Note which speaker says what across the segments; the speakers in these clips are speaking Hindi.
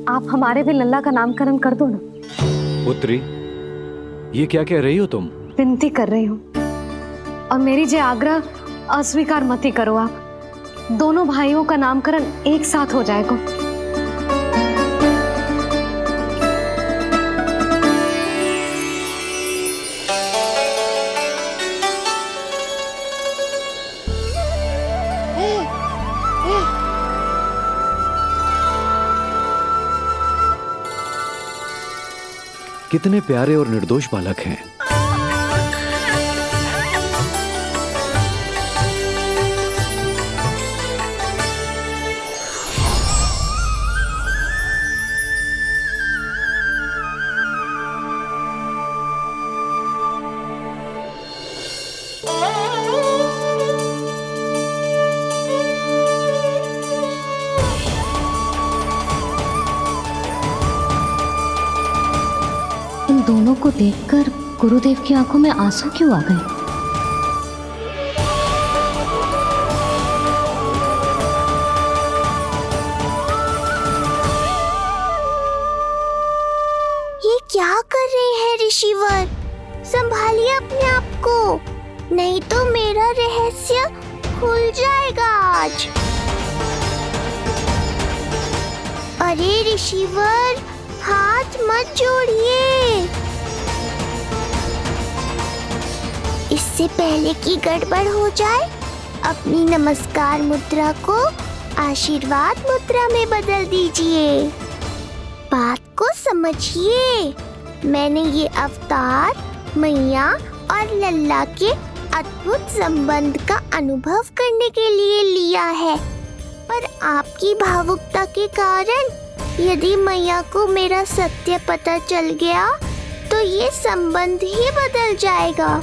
Speaker 1: आप हमारे भी लल्ला का नामकरण कर दो ना।
Speaker 2: पुत्री, ये क्या कह रही हो तुम?
Speaker 1: विनती कर रही हूँ, और मेरी जे आग्रह अस्वीकार मत ही करो। आप दोनों भाइयों का नामकरण एक साथ हो जाएगा।
Speaker 2: कितने प्यारे और निर्दोष बालक हैं।
Speaker 1: इन दोनों को देखकर गुरुदेव की आंखों में आंसू क्यों आ गए?
Speaker 3: ये क्या कर रहे हैं ऋषिवर? संभालिए अपने आप को, नहीं तो मेरा रहस्य खुल जाएगा आज। अरे ऋषिवर, हाथ मत जोड़िए। इससे पहले कि गड़बड़ हो जाए, अपनी नमस्कार मुद्रा को आशीर्वाद मुद्रा में बदल दीजिए। बात को समझिए, मैंने ये अवतार मैया और लल्ला के अद्भुत संबंध का अनुभव करने के लिए लिया है, पर आपकी भावुकता के कारण यदि मैया को मेरा सत्य पता चल गया तो ये संबंध ही बदल जाएगा।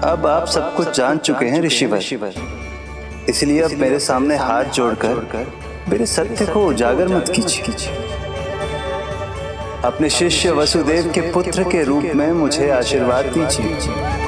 Speaker 4: अब आप सब कुछ जान चुके हैं ऋषिवर, इसलिए अब मेरे सामने हाथ जोड़कर मेरे सत्य को उजागर मत कीजिए। अपने शिष्य वसुदेव के पुत्र के रूप में मुझे आशीर्वाद दीजिए।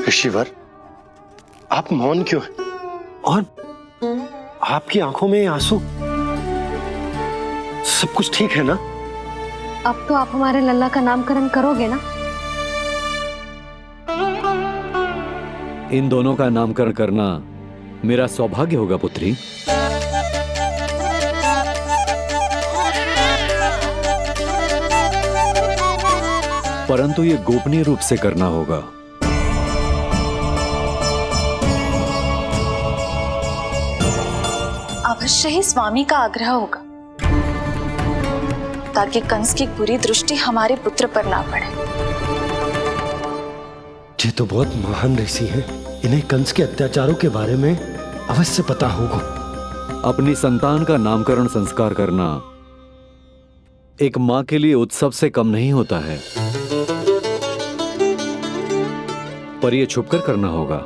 Speaker 5: ऋषिवर, आप मौन क्यों हैं? और आपकी आंखों में आंसू? सब कुछ ठीक है ना?
Speaker 1: अब तो आप हमारे लल्ला का नामकरण करोगे ना?
Speaker 2: इन दोनों का नामकरण करना मेरा सौभाग्य होगा पुत्री। परंतु ये गोपनीय रूप से करना होगा।
Speaker 6: अवश्य ही स्वामी का आग्रह होगा, ताकि कंस की बुरी दृष्टि हमारे पुत्र पर ना पड़े।
Speaker 5: ये तो बहुत महान ऋषि हैं, इन्हें कंस के अत्याचारों के बारे में अवश्य पता होगा।
Speaker 2: अपनी संतान का नामकरण संस्कार करना एक मां के लिए उत्सव से कम नहीं होता है, पर यह छुपकर करना होगा।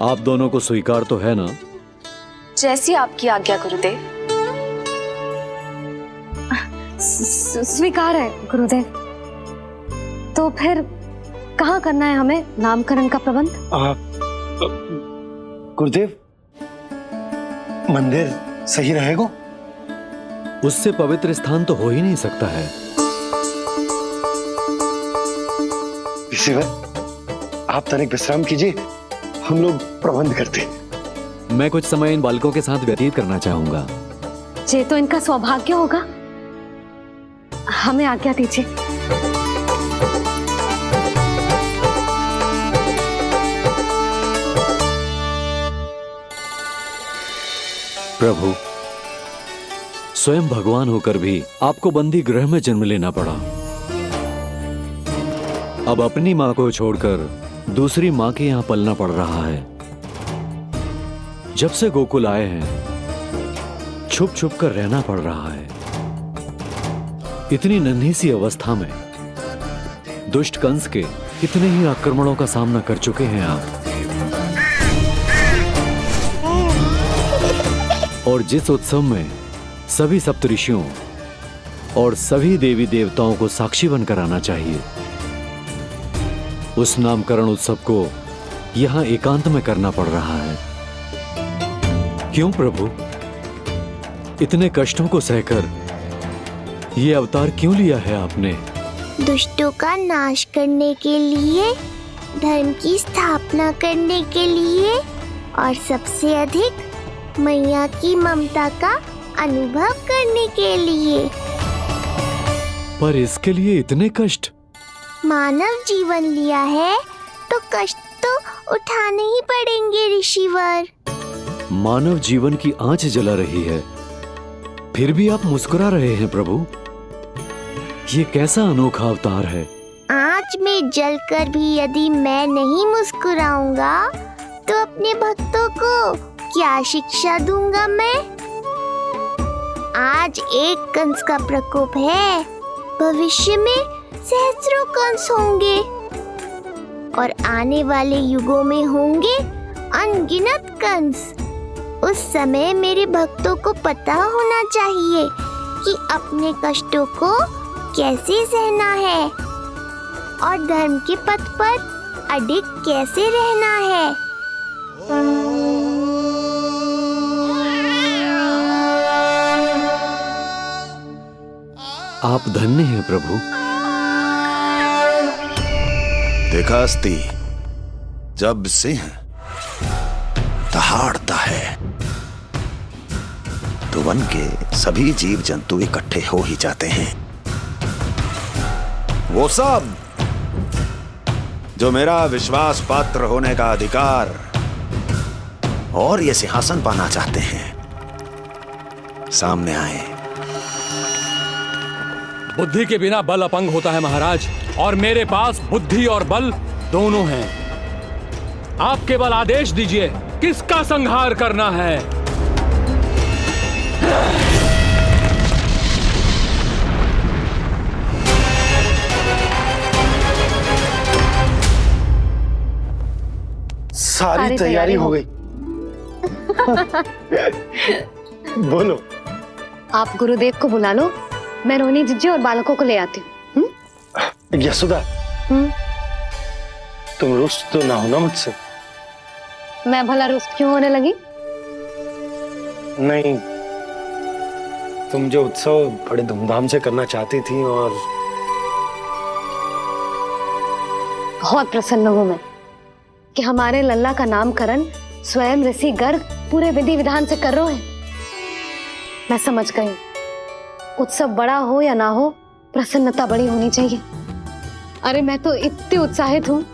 Speaker 2: आप दोनों को स्वीकार तो है ना?
Speaker 6: जैसी आपकी आज्ञा गुरुदेव।
Speaker 1: स्वीकार है गुरुदेव। तो फिर कहाँ करना है हमें नामकरण का प्रबंध?
Speaker 5: गुरुदेव, मंदिर सही रहेगा?
Speaker 2: उससे पवित्र स्थान तो हो ही नहीं सकता है।
Speaker 5: ऋषि भाई, आप तनिक विश्राम कीजिए, हम लोग प्रबंध करते हैं।
Speaker 2: मैं कुछ समय इन बालकों के साथ व्यतीत करना चाहूंगा।
Speaker 1: ये तो इनका सौभाग्य होगा। हमें आज्ञा दीजिए।
Speaker 2: प्रभु, स्वयं भगवान होकर भी आपको बंदी गृह में जन्म लेना पड़ा। अब अपनी मां को छोड़कर दूसरी मां के यहां पलना पड़ रहा है। जब से गोकुल आए हैं, छुप छुप कर रहना पड़ रहा है। इतनी नन्ही सी अवस्था में दुष्ट कंस के कितने ही आक्रमणों का सामना कर चुके हैं आप। और जिस उत्सव में सभी सप्तऋषियों और सभी देवी देवताओं को साक्षी बनकर आना चाहिए, उस नामकरण उत्सव को यहां एकांत में करना पड़ रहा है। क्यों प्रभु, इतने कष्टों को सहकर ये अवतार क्यों लिया है आपने?
Speaker 3: दुष्टों का नाश करने के लिए, धर्म की स्थापना करने के लिए और सबसे अधिक मैया की ममता का अनुभव करने के लिए।
Speaker 2: पर इसके लिए इतने कष्ट?
Speaker 3: मानव जीवन लिया है तो कष्ट तो उठाने ही पड़ेंगे ऋषिवर।
Speaker 2: मानव जीवन की आंच जला रही है, फिर भी आप मुस्कुरा रहे हैं प्रभु। ये कैसा अनोखा अवतार है।
Speaker 3: आंच में जलकर भी यदि मैं नहीं मुस्कुराऊंगा तो अपने भक्तों को क्या शिक्षा दूंगा मैं? आज एक कंस का प्रकोप है, भविष्य में सहस्रों कंस होंगे और आने वाले युगों में होंगे अनगिनत कंस। उस समय मेरे भक्तों को पता होना चाहिए कि अपने कष्टों को कैसे सहना है और धर्म के पथ पर अडिग कैसे रहना है।
Speaker 2: आप धन्य हैं प्रभु।
Speaker 7: देखा अस्ति, जब सिंह दहाड़ता है तो वन के सभी जीव जंतु इकट्ठे हो ही जाते हैं। वो सब जो मेरा विश्वास पात्र होने का अधिकार और ये सिंहासन पाना चाहते हैं, सामने आए।
Speaker 8: बुद्धि के बिना बल अपंग होता है महाराज, और मेरे पास बुद्धि और बल दोनों हैं। आप केवल आदेश दीजिए किसका संहार करना है।
Speaker 5: सारी तैयारी हो गई। बोलो।
Speaker 1: आप गुरुदेव को बुला लो, मैं रोनी जीजी और बालकों को ले आती हूँ।
Speaker 5: यशोदा, तुम रुष्ट तो ना हो ना मुझसे?
Speaker 1: मैं भला रुष्ट क्यों होने लगी?
Speaker 5: नहीं, तुम जो उत्सव बड़े धूमधाम से करना चाहती थी और
Speaker 1: बहुत प्रसन्न हूँ मैं कि हमारे लल्ला का नामकरण स्वयं ऋषि गर्ग पूरे विधि विधान से कर रहे हैं। मैं समझ गई, उत्सव बड़ा हो या ना हो, प्रसन्नता बड़ी होनी चाहिए। अरे मैं तो इतनी उत्साहित हूँ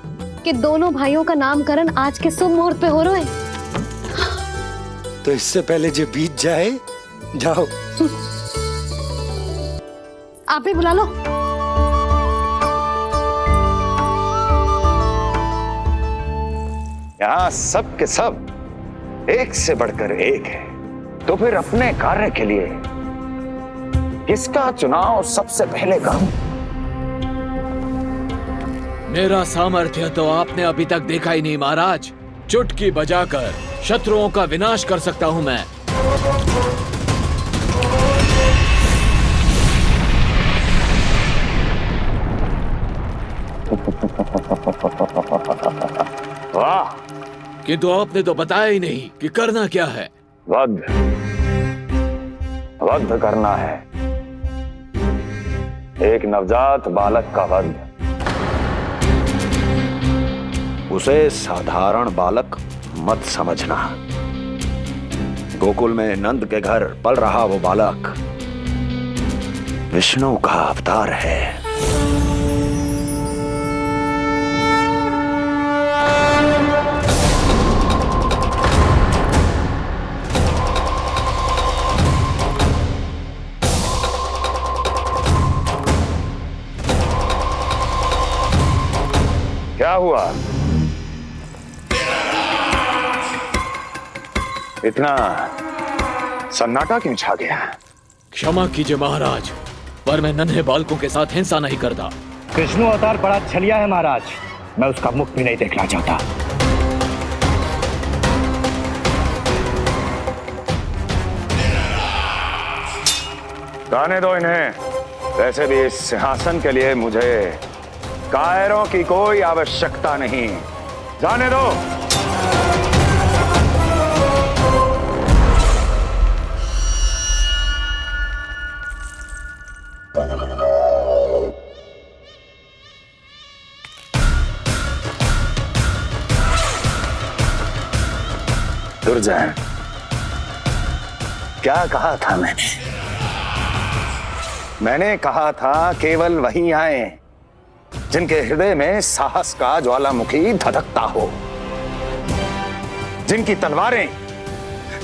Speaker 1: कि दोनों भाइयों का नामकरण आज के शुभ मुहूर्त पे हो रहे हैं।
Speaker 5: तो इससे पहले जो बीत जाए, जाओ।
Speaker 1: आप भी बुला लो।
Speaker 7: यहाँ सब के सब एक से बढ़कर एक है, तो फिर अपने कार्य के लिए किसका चुनाव सबसे पहले करूं?
Speaker 8: मेरा सामर्थ्य तो आपने अभी तक देखा ही नहीं महाराज। चुटकी बजाकर शत्रुओं का विनाश कर सकता हूं मैं।
Speaker 7: वाह!
Speaker 8: किंतु आपने तो बताया ही नहीं कि करना क्या है।
Speaker 7: वध करना है, एक नवजात बालक का वध। उसे साधारण बालक मत समझना। गोकुल में नंद के घर पल रहा वो बालक विष्णु का अवतार है। क्या हुआ? इतना सन्नाटा क्यों छा गया?
Speaker 8: क्षमा कीजिए महाराज, पर मैं नन्हे बालकों के साथ हिंसा नहीं करता।
Speaker 9: विष्णु अवतार बड़ा छलिया है महाराज, मैं उसका मुख भी नहीं देखना चाहता।
Speaker 7: जाने दो इन्हें। वैसे भी इस सिंहासन के लिए मुझे कायरों की कोई आवश्यकता नहीं। जाने दो। दुर्जन, क्या कहा था मैंने कहा था केवल वही आए जिनके हृदय में साहस का ज्वालामुखी धधकता हो, जिनकी तलवारें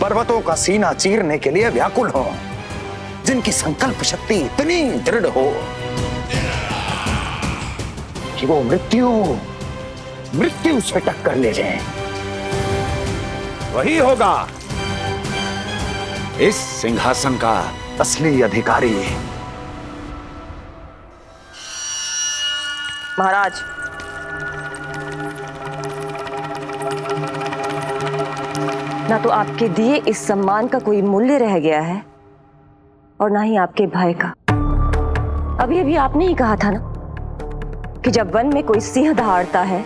Speaker 7: पर्वतों का सीना चीरने के लिए व्याकुल हो, जिनकी संकल्प शक्ति इतनी दृढ़ हो कि वो मृत्यु से टक्कर ले जाए। वही होगा इस सिंहासन का असली अधिकारी।
Speaker 10: महाराज, ना तो आपके दिए इस सम्मान का कोई मूल्य रह गया है और ना ही आपके भय का। अभी आपने ही कहा था ना कि जब वन में कोई सिंह दहाड़ता है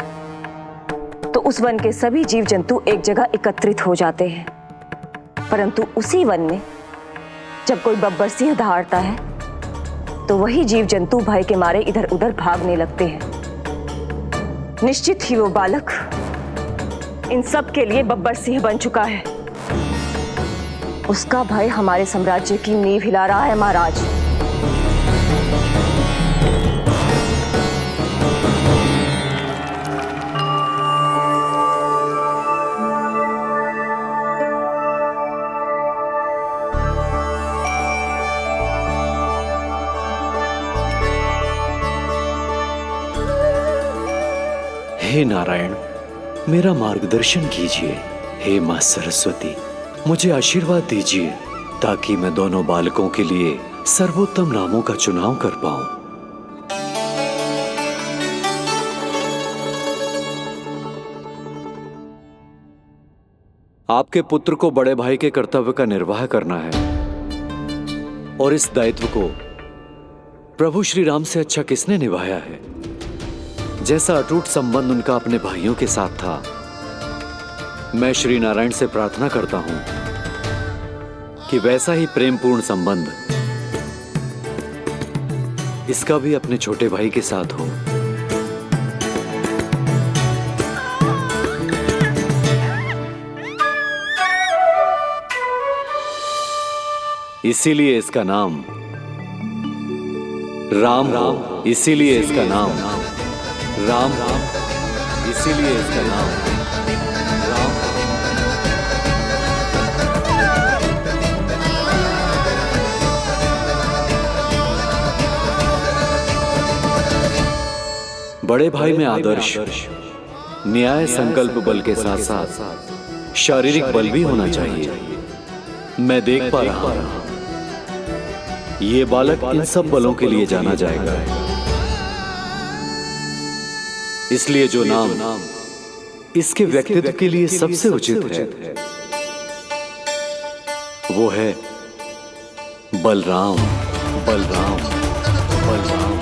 Speaker 10: तो उस वन के सभी जीव जंतु एक जगह एकत्रित हो जाते हैं, परंतु उसी वन में जब कोई बब्बर सिंह दहाड़ता है तो वही जीव जंतु भय के मारे इधर उधर भागने लगते हैं। निश्चित ही वो बालक इन सब के लिए बब्बर सिंह बन चुका है। उसका भय हमारे साम्राज्य की नींव हिला रहा है महाराज।
Speaker 2: हे नारायण, मेरा मार्गदर्शन कीजिए। हे मां सरस्वती, मुझे आशीर्वाद दीजिए ताकि मैं दोनों बालकों के लिए सर्वोत्तम नामों का चुनाव कर पाऊं। आपके पुत्र को बड़े भाई के कर्तव्य का निर्वाह करना है और इस दायित्व को प्रभु श्री राम से अच्छा किसने निभाया है? जैसा अटूट संबंध उनका अपने भाइयों के साथ था, मैं श्री नारायण से प्रार्थना करता हूं कि वैसा ही प्रेमपूर्ण संबंध इसका भी अपने छोटे भाई के साथ हो। इसीलिए इसका नाम राम हो। इसीलिए इसका नाम राम, इसीलिए इसका नाम राम। बड़े भाई में आदर्श, न्याय, संकल्प बल के साथ साथ शारीरिक बल भी होना चाहिए। मैं देख पा रहा हूं ये बालक इन सब बलों के लिए जाना जाएगा। इसलिए जो नाम इसके व्यक्तित्व के लिए सबसे उचित है वो है बलराम। बलराम, बलराम।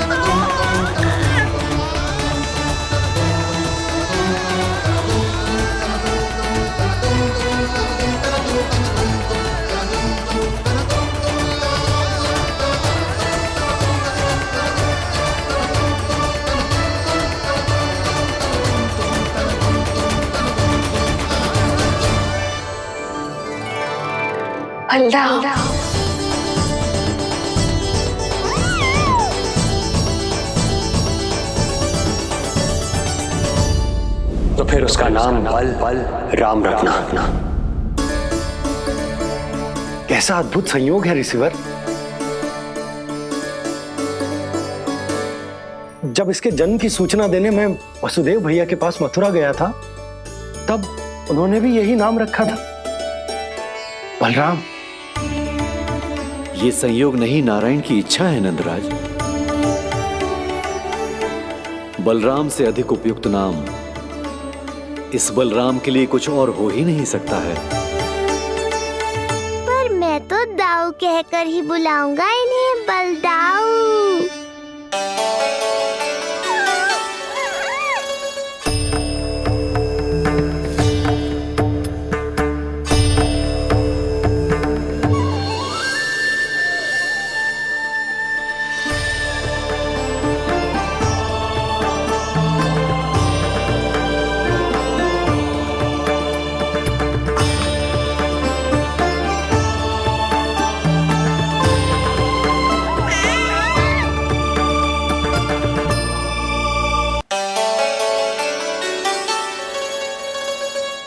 Speaker 6: बलराम।
Speaker 5: तो फिर उसका नाम बल राम रखना। कैसा अद्भुत संयोग है रिसीवर। जब इसके जन्म की सूचना देने मैं वसुदेव भैया के पास मथुरा गया था, तब उन्होंने भी यही नाम रखा था, बलराम।
Speaker 2: ये संयोग नहीं, नारायण की इच्छा है नंदराज। बलराम से अधिक उपयुक्त नाम इस बलराम के लिए कुछ और हो ही नहीं सकता है।
Speaker 3: पर मैं तो दाऊ कहकर ही बुलाऊंगा इन्हें, बलदाऊ।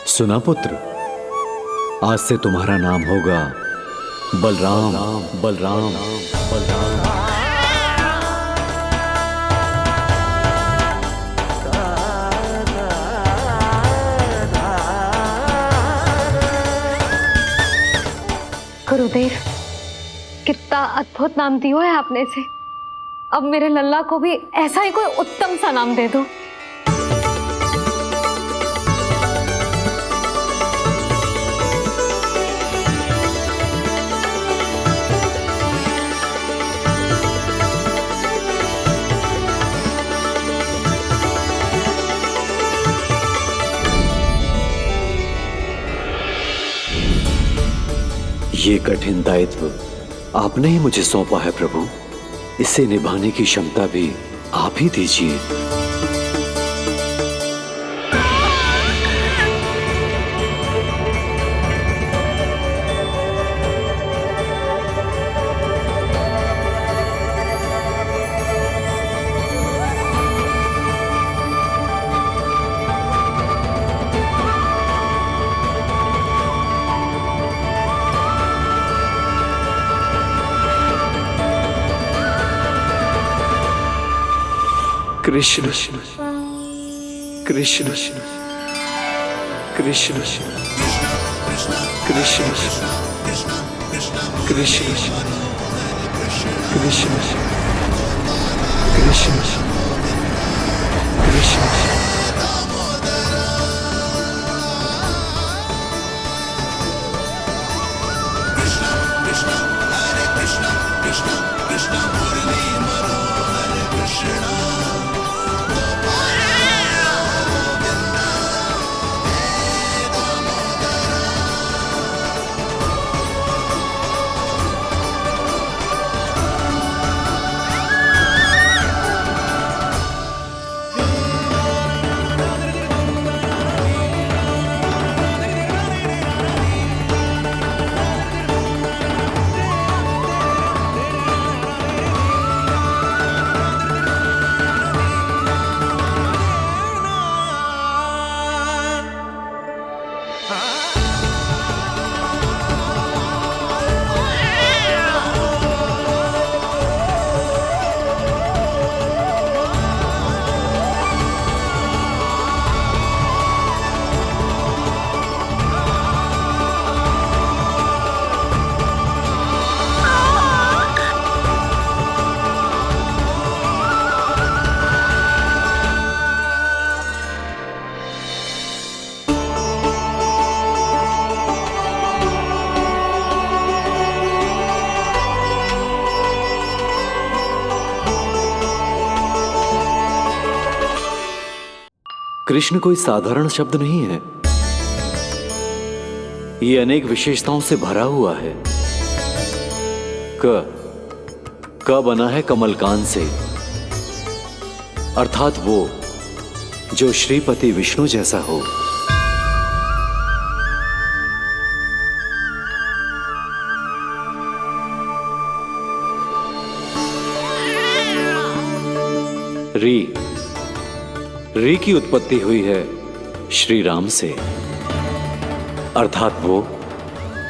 Speaker 2: सुना पुत्र, आज से तुम्हारा नाम होगा बलराम। बलराम बलराम।
Speaker 1: गुरुदेव, कितना अद्भुत नाम दिया है आपने इसे। अब मेरे लल्ला को भी ऐसा ही कोई उत्तम सा नाम दे दो।
Speaker 2: ये कठिन दायित्व आपने ही मुझे सौंपा है प्रभु। इसे निभाने की क्षमता भी आप ही दीजिए। कृष्ण कृष्ण कृष्ण कृष्ण कृष्ण कृष्ण कृष्ण कृष्ण। कृष्ण कोई साधारण शब्द नहीं है। ये अनेक विशेषताओं से भरा हुआ है। क बना है कमलकांत से, अर्थात वो जो श्रीपति विष्णु जैसा हो। री की उत्पत्ति हुई है श्री राम से, अर्थात वो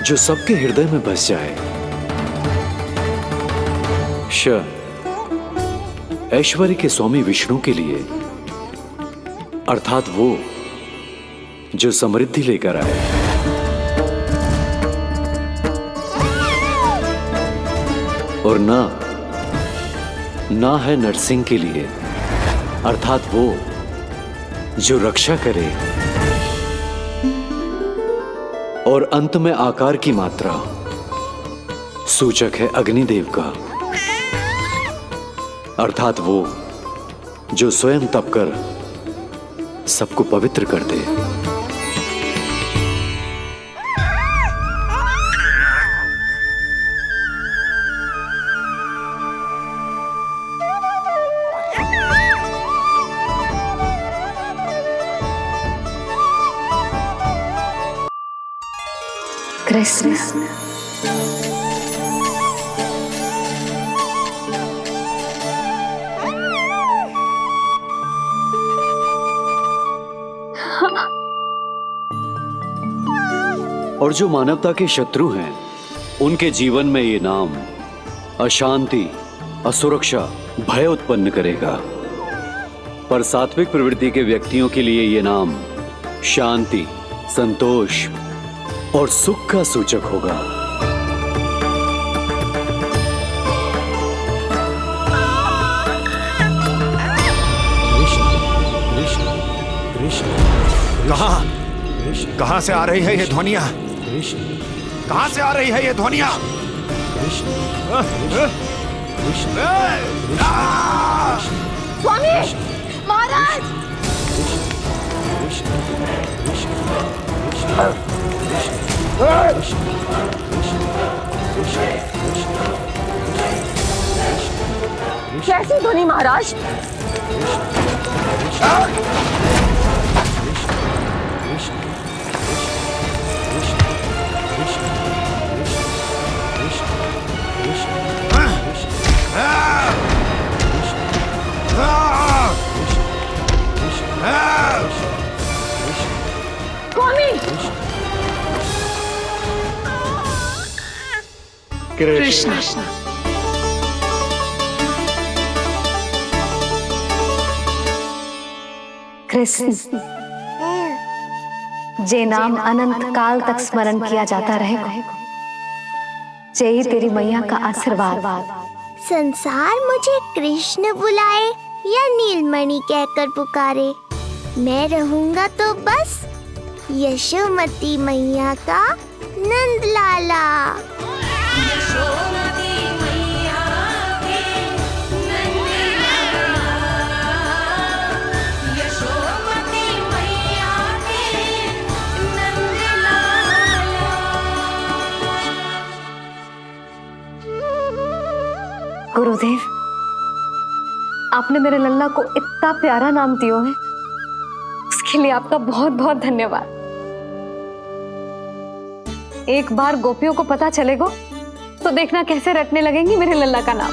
Speaker 2: जो सबके हृदय में बस जाए। श ऐश्वर्य के स्वामी विष्णु के लिए, अर्थात वो जो समृद्धि लेकर आए। और ना है नरसिंह के लिए, अर्थात वो जो रक्षा करे। और अंत में आकार की मात्रा सूचक है अग्निदेव का, अर्थात वो जो स्वयं तप कर सबको पवित्र कर दे।
Speaker 1: कृष्ण।
Speaker 2: और जो मानवता के शत्रु हैं, उनके जीवन में ये नाम अशांति, असुरक्षा, भय उत्पन्न करेगा। पर सात्विक प्रवृत्ति के व्यक्तियों के लिए ये नाम शांति, संतोष और सुख का सूचक होगा।
Speaker 7: कहां से आ रही है ये ध्वनियां? कहां से आ रही है ये ध्वनियां?
Speaker 3: स्वामी, महाराज।
Speaker 10: कैसी ध्वनि महाराज?
Speaker 1: कृष्ण। कृष्ण, जे नाम अनंत काल तक स्मरण किया जाता रहेगा, जय तेरी मैया का आशीर्वाद।
Speaker 3: संसार मुझे कृष्ण बुलाए या नीलमणि कहकर पुकारे, मैं रहूंगा तो बस यशोमती मैया का नंद लाला।
Speaker 1: गुरुदेव, आपने मेरे लल्ला को इतना प्यारा नाम दिया है, उसके लिए आपका बहुत बहुत धन्यवाद। एक बार गोपियों को पता चलेगा तो देखना कैसे रटने लगेंगी मेरे लल्ला का नाम।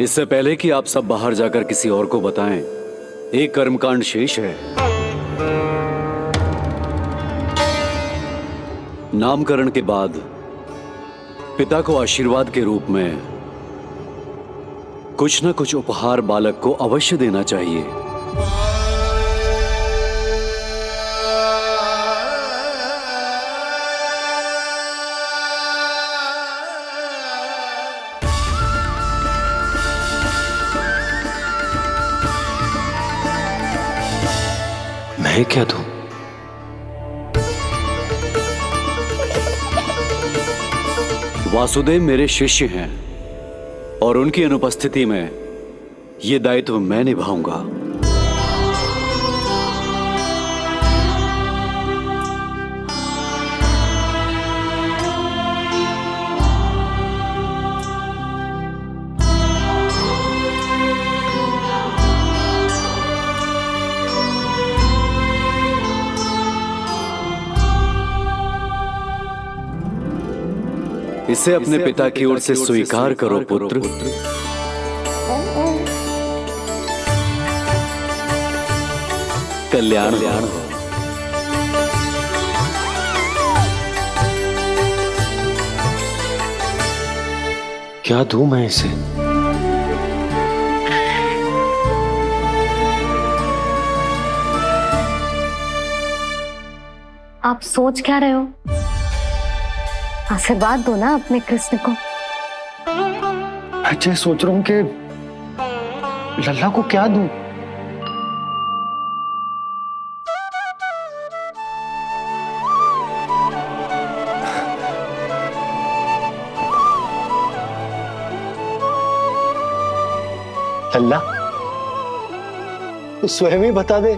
Speaker 2: इससे पहले कि आप सब बाहर जाकर किसी और को बताएं, एक कर्मकांड शेष है। नामकरण के बाद पिता को आशीर्वाद के रूप में कुछ न कुछ उपहार बालक को अवश्य देना चाहिए। मैं क्या दूं? वासुदेव मेरे शिष्य हैं और उनकी अनुपस्थिति में यह दायित्व मैं निभाऊंगा। इसे अपने पिता की ओर से स्वीकार करो पुत्र। कल्याण हो।
Speaker 5: क्या दूं मैं इसे?
Speaker 1: आप सोच क्या रहे हो? आशीर्वाद दो ना अपने कृष्ण को।
Speaker 5: अच्छा, सोच रहा हूं कि लल्ला को क्या दूं। लल्ला, तू स्वयं ही बता दे,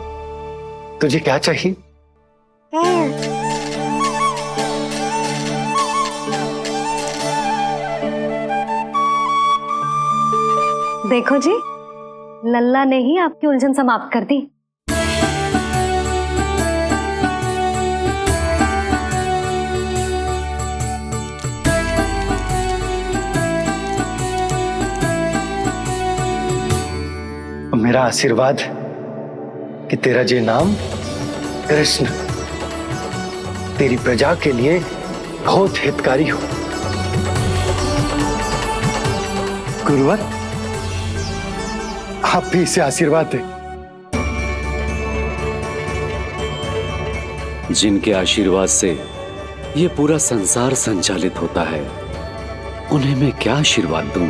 Speaker 5: तुझे क्या चाहिए?
Speaker 1: देखो जी, लल्ला ने ही आपकी उलझन समाप्त कर दी।
Speaker 5: मेरा आशीर्वाद कि तेरा जे नाम कृष्ण तेरी प्रजा के लिए बहुत हितकारी हो। गुरुवर, आप भी इसे आशीर्वाद दें।
Speaker 2: जिनके आशीर्वाद से ये पूरा संसार संचालित होता है, उन्हें मैं क्या आशीर्वाद दूं?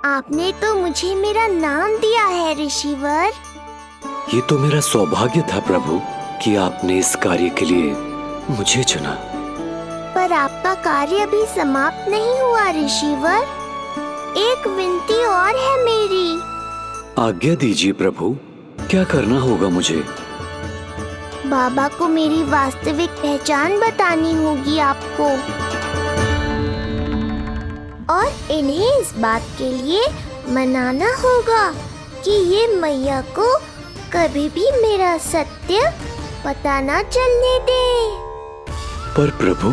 Speaker 3: आपने तो मुझे मेरा नाम दिया है ऋषिवर।
Speaker 2: ये तो मेरा सौभाग्य था प्रभु कि आपने इस कार्य के लिए मुझे चुना।
Speaker 3: पर आपका कार्य अभी समाप्त नहीं हुआ ऋषिवर। एक विनती और है मेरी।
Speaker 2: आज्ञा दीजिए प्रभु, क्या करना होगा मुझे?
Speaker 3: बाबा को मेरी वास्तविक पहचान बतानी होगी आपको, और इन्हें इस बात के लिए मनाना होगा कि ये मैया को कभी भी मेरा सत्य पता ना चलने दे।
Speaker 2: पर प्रभु,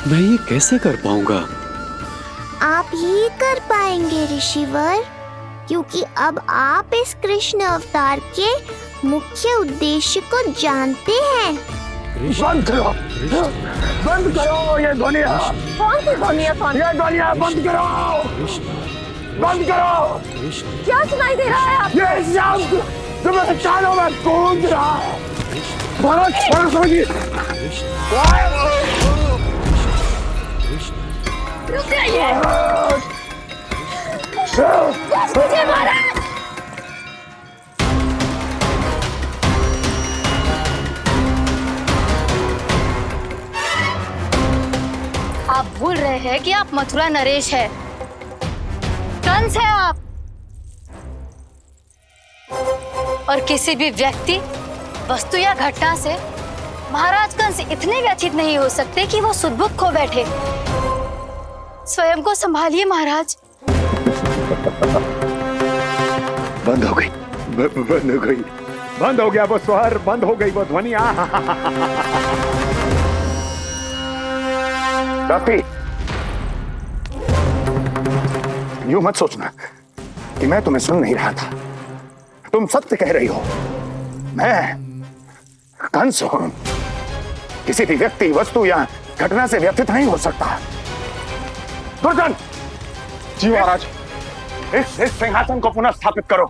Speaker 2: मैं ये कैसे कर पाऊंगा?
Speaker 3: आप ही कर पाएंगे ऋषिवर, क्योंकि अब आप इस कृष्ण अवतार के मुख्य उद्देश्य को जानते हैं।
Speaker 9: बंद करो, बंद करो ये ध्वनिया।
Speaker 10: कौन सी ध्वनिया?
Speaker 9: ये ध्वनिया बंद करो, बंद करो।
Speaker 10: क्या सुनाई दे रहा है आप?
Speaker 9: ये शब्द जो मेरे कानों में गूंज रहा है। भरत समझिए।
Speaker 10: रुक जाइए। मुझे मारा।
Speaker 1: आप भूल रहे हैं कि आप मथुरा नरेश है, कंस है आप। और किसी भी व्यक्ति, वस्तु या घटना से महाराज कंस इतने व्यथित नहीं हो सकते कि वो सुदबुद्ध खो बैठे। स्वयं को संभालिए महाराज।
Speaker 9: बंद हो गई, बंद हो गई, बंद हो गया वो स्वर, बंद हो गई वो ध्वनिया। यूं मत सोचना कि मैं तुम्हें सुन नहीं रहा था। तुम सत्य कह रही हो। मैं कंस हूं। किसी भी व्यक्ति, वस्तु या घटना से व्यथित नहीं हो सकता। दुर्जन! जी महाराज। इस सिंहासन को पुनः स्थापित करो।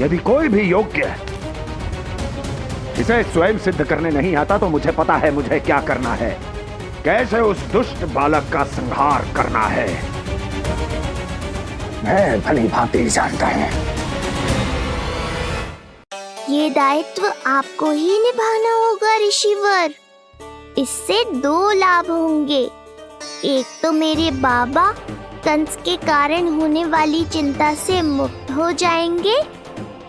Speaker 9: यदि कोई भी योग्य इसे स्वयं सिद्ध करने नहीं आता तो मुझे पता है मुझे क्या करना है, कैसे उस दुष्ट बालक का संहार करना है। मैं भली भांति जानता हूं।
Speaker 3: ये दायित्व आपको ही निभाना होगा ऋषिवर। इससे दो लाभ होंगे। एक तो मेरे बाबा कंस के कारण होने वाली चिंता से मुक्त हो जाएंगे,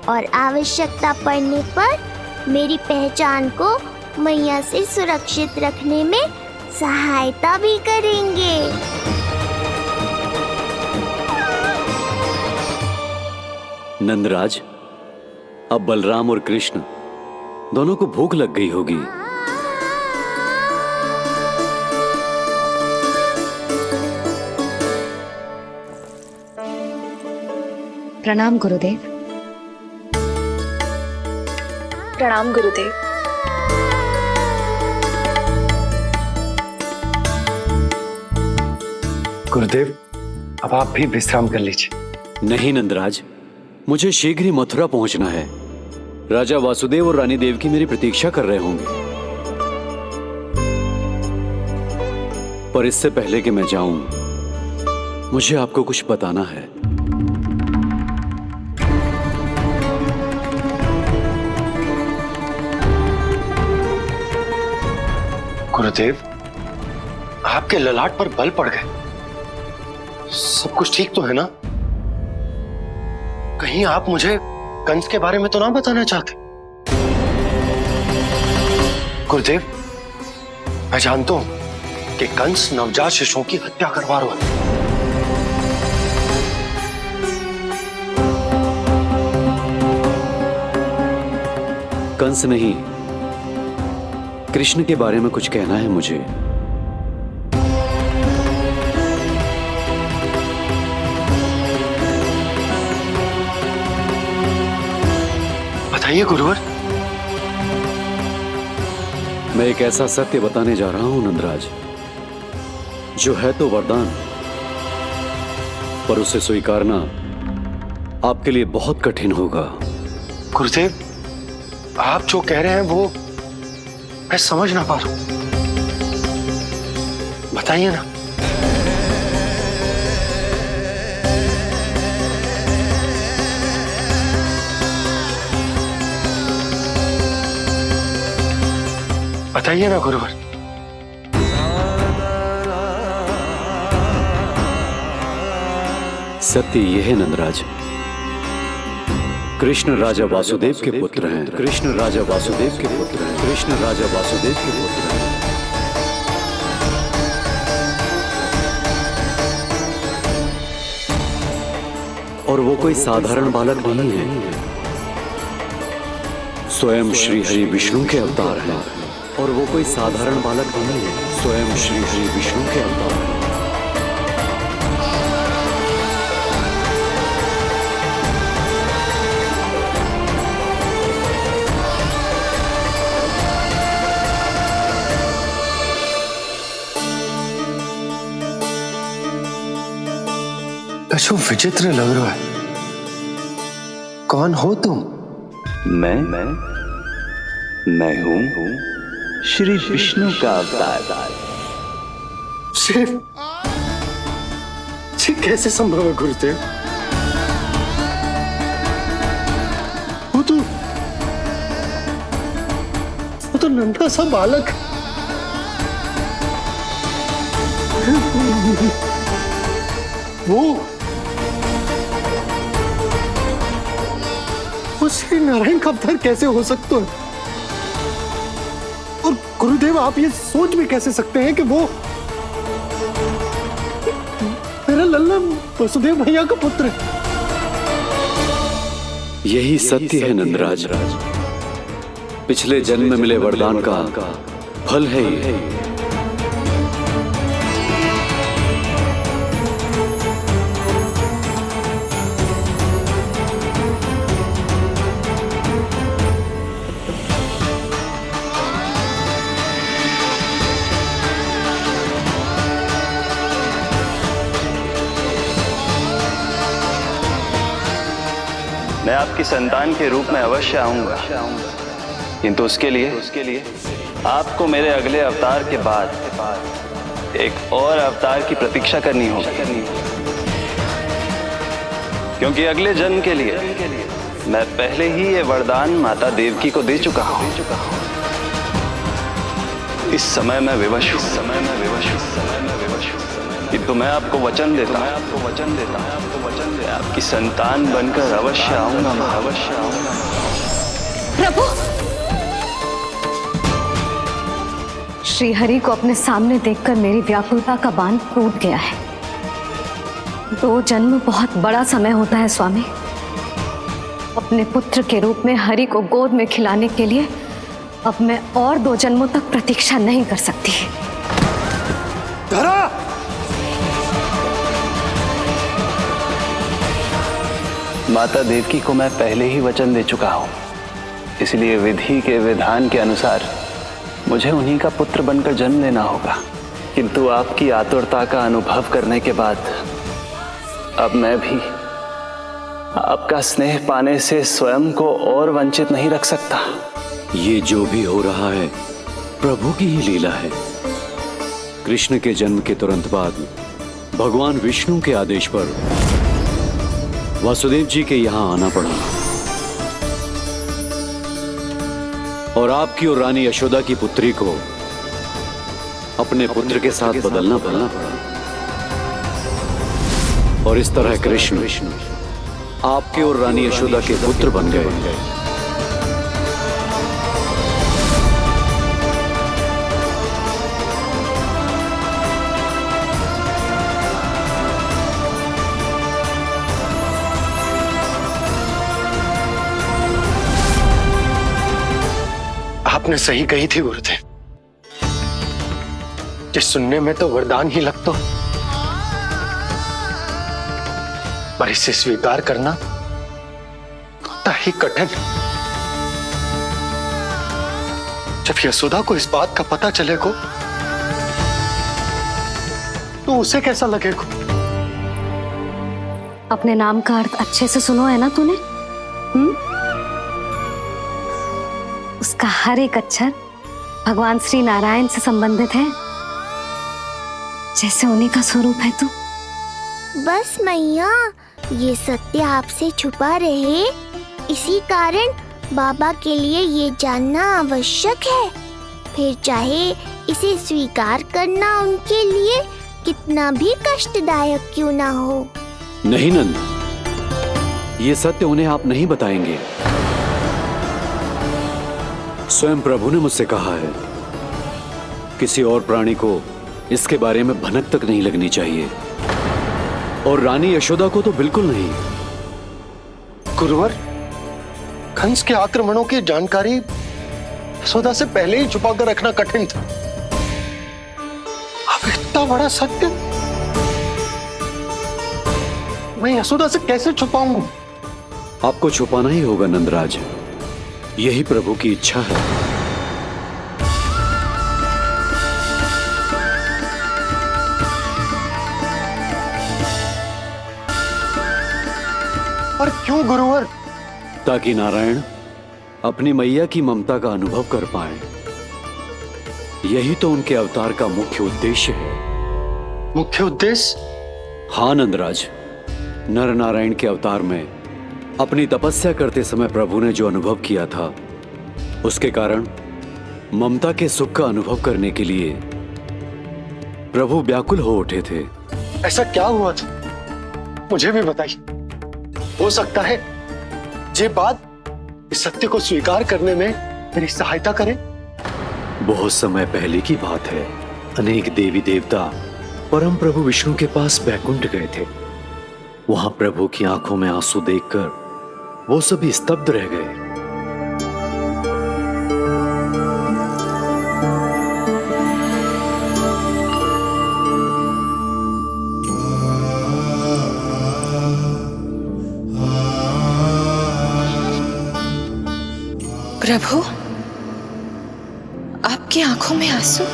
Speaker 3: और आवश्यकता पड़ने पर मेरी पहचान को मैया से सुरक्षित रखने में सहायता भी करेंगे।
Speaker 2: नंदराज, अब बलराम और कृष्ण दोनों को भूख लग गई होगी।
Speaker 1: प्रणाम गुरुदेव।
Speaker 6: प्रणाम गुरुदेव।
Speaker 5: गुरुदेव, अब आप भी विश्राम कर लीजिए।
Speaker 2: नहीं नंदराज, मुझे शीघ्र ही मथुरा पहुंचना है। राजा वासुदेव और रानी देवकी मेरी प्रतीक्षा कर रहे होंगे। पर इससे पहले कि मैं जाऊं, मुझे आपको कुछ बताना है।
Speaker 5: गुरुदेव, आपके ललाट पर बल पड़ गए। सब कुछ ठीक तो है ना? कहीं आप मुझे कंस के बारे में तो ना बताना चाहते? गुरुदेव, मैं जानता हूं कि कंस नवजात शिशुओं की हत्या करवा रहा है।
Speaker 2: कंस नहीं, कृष्ण के बारे में कुछ कहना है मुझे।
Speaker 5: बताइए गुरुवर।
Speaker 2: मैं एक ऐसा सत्य बताने जा रहा हूं नंदराज, जो है तो वरदान, पर उसे स्वीकारना आपके लिए बहुत कठिन होगा।
Speaker 5: गुरुदेव, आप जो कह रहे हैं वो मैं समझ ना पा रहा हूं। बताइए ना। बताइए ना गुरुवर।
Speaker 2: सत्य यह है नंदराज, कृष्ण राजा वासुदेव के पुत्र हैं। कृष्ण राजा वासुदेव के पुत्र हैं। कृष्ण राजा वासुदेव के पुत्र हैं। और वो कोई साधारण बालक नहीं है, स्वयं श्री हरि विष्णु के अवतार हैं। और वो कोई साधारण बालक नहीं है, स्वयं श्री हरि विष्णु के अवतार हैं।
Speaker 5: अशु विचित्र लग रहा है। कौन हो तुम?
Speaker 4: मैं हूं श्री विष्णु का अवतार।
Speaker 5: शिव, कैसे संभव है गुरुदेव? वो तो नन्हा सा बालक। वो श्री नारायण का अवतार कैसे हो सकता है? और गुरुदेव, आप ये सोच भी कैसे सकते हैं कि वो मेरा लल्ला वसुदेव भैया का पुत्र है?
Speaker 2: यही सत्य है नंदराज, पिछले जन्म में मिले वरदान का फल है ये।
Speaker 4: मैं आपकी संतान के रूप में अवश्य आऊंगा, किंतु उसके लिए आपको मेरे अगले अवतार के बाद एक और अवतार की प्रतीक्षा करनी होगी, क्योंकि अगले जन्म के लिए मैं पहले ही ये वरदान माता देवकी को दे चुका हूं। इस समय मैं विवश हूं, किंतु मैं आपको वचन देता हूं, आपकी संतान बनकर अवश्य आऊंगा।
Speaker 1: प्रभु, श्री हरि को अपने सामने देखकर मेरी व्याकुलता का बांध टूट गया है। 2 जन्म बहुत बड़ा समय होता है स्वामी। अपने पुत्र के रूप में हरि को गोद में खिलाने के लिए अब मैं और 2 जन्मों तक प्रतीक्षा नहीं कर सकती।
Speaker 5: धरा!
Speaker 4: माता देवकी को मैं पहले ही वचन दे चुका हूं, इसलिए विधि के विधान के अनुसार मुझे उन्हीं का पुत्र बनकर जन्म लेना होगा। किंतु आपकी आतुरता का अनुभव करने के बाद अब मैं भी आपका स्नेह पाने से स्वयं को और वंचित नहीं रख सकता।
Speaker 2: ये जो भी हो रहा है प्रभु की ही लीला है। कृष्ण के जन्म के तुरंत बाद भगवान विष्णु के आदेश पर वासुदेव जी के यहां आना पड़ा और आपकी और रानी यशोदा की पुत्री को अपने पुत्र के साथ बदलना पड़ा और इस तरह कृष्ण आपके और रानी यशोदा के पुत्र बन गए।
Speaker 5: आपने सही कही थी गुरुदेव, जिस सुनने में तो वरदान ही लगता, पर इसे स्वीकार करना उतना ही कठिन। जब यशोदा को इस बात का पता चलेगा तो उसे कैसा लगेगा?
Speaker 1: अपने नाम का अर्थ अच्छे से सुनो है ना तूने? उसका हर एक अक्षर भगवान श्री नारायण से संबंधित है, जैसे उन्हीं का स्वरूप है तू।
Speaker 3: बस मैया, ये सत्य आपसे छुपा रहे, इसी कारण बाबा के लिए ये जानना आवश्यक है। फिर चाहे इसे स्वीकार करना उनके लिए कितना भी कष्टदायक क्यों ना हो।
Speaker 2: नहीं नंद, ये सत्य उन्हें आप नहीं बताएंगे। स्वयं प्रभु ने मुझसे कहा है किसी और प्राणी को इसके बारे में भनक तक नहीं लगनी चाहिए, और रानी यशोदा को तो बिल्कुल नहीं।
Speaker 5: गुरुवर, कंस के आक्रमणों की जानकारी यशोदा से पहले ही छुपा कर रखना कठिन था। अब इतना बड़ा सत्य मैं यशोदा से कैसे छुपाऊंगा?
Speaker 2: आपको छुपाना ही होगा नंदराज, यही प्रभु की इच्छा है।
Speaker 5: पर क्यों गुरुवर?
Speaker 2: ताकि नारायण अपनी मैया की ममता का अनुभव कर पाए। यही तो उनके अवतार का मुख्य उद्देश्य है।
Speaker 5: मुख्य उद्देश्य?
Speaker 2: हाँ नंदराज, नर नारायण के अवतार में अपनी तपस्या करते समय प्रभु ने जो अनुभव किया था, उसके कारण ममता के सुख का अनुभव करने के लिए प्रभु व्याकुल हो उठे थे।
Speaker 5: ऐसा क्या हुआ था, मुझे भी बताइए। हो सकता है ये बात इस सत्य को स्वीकार करने में मेरी सहायता करे।
Speaker 2: बहुत समय पहले की बात है। अनेक देवी देवता परम प्रभु विष्णु के पास बैकुंठ गए थे। वहां प्रभु की आंखों में आंसू देखकर वो सभी स्तब्ध रह गए।
Speaker 6: प्रभु, आपकी आंखों में आंसू?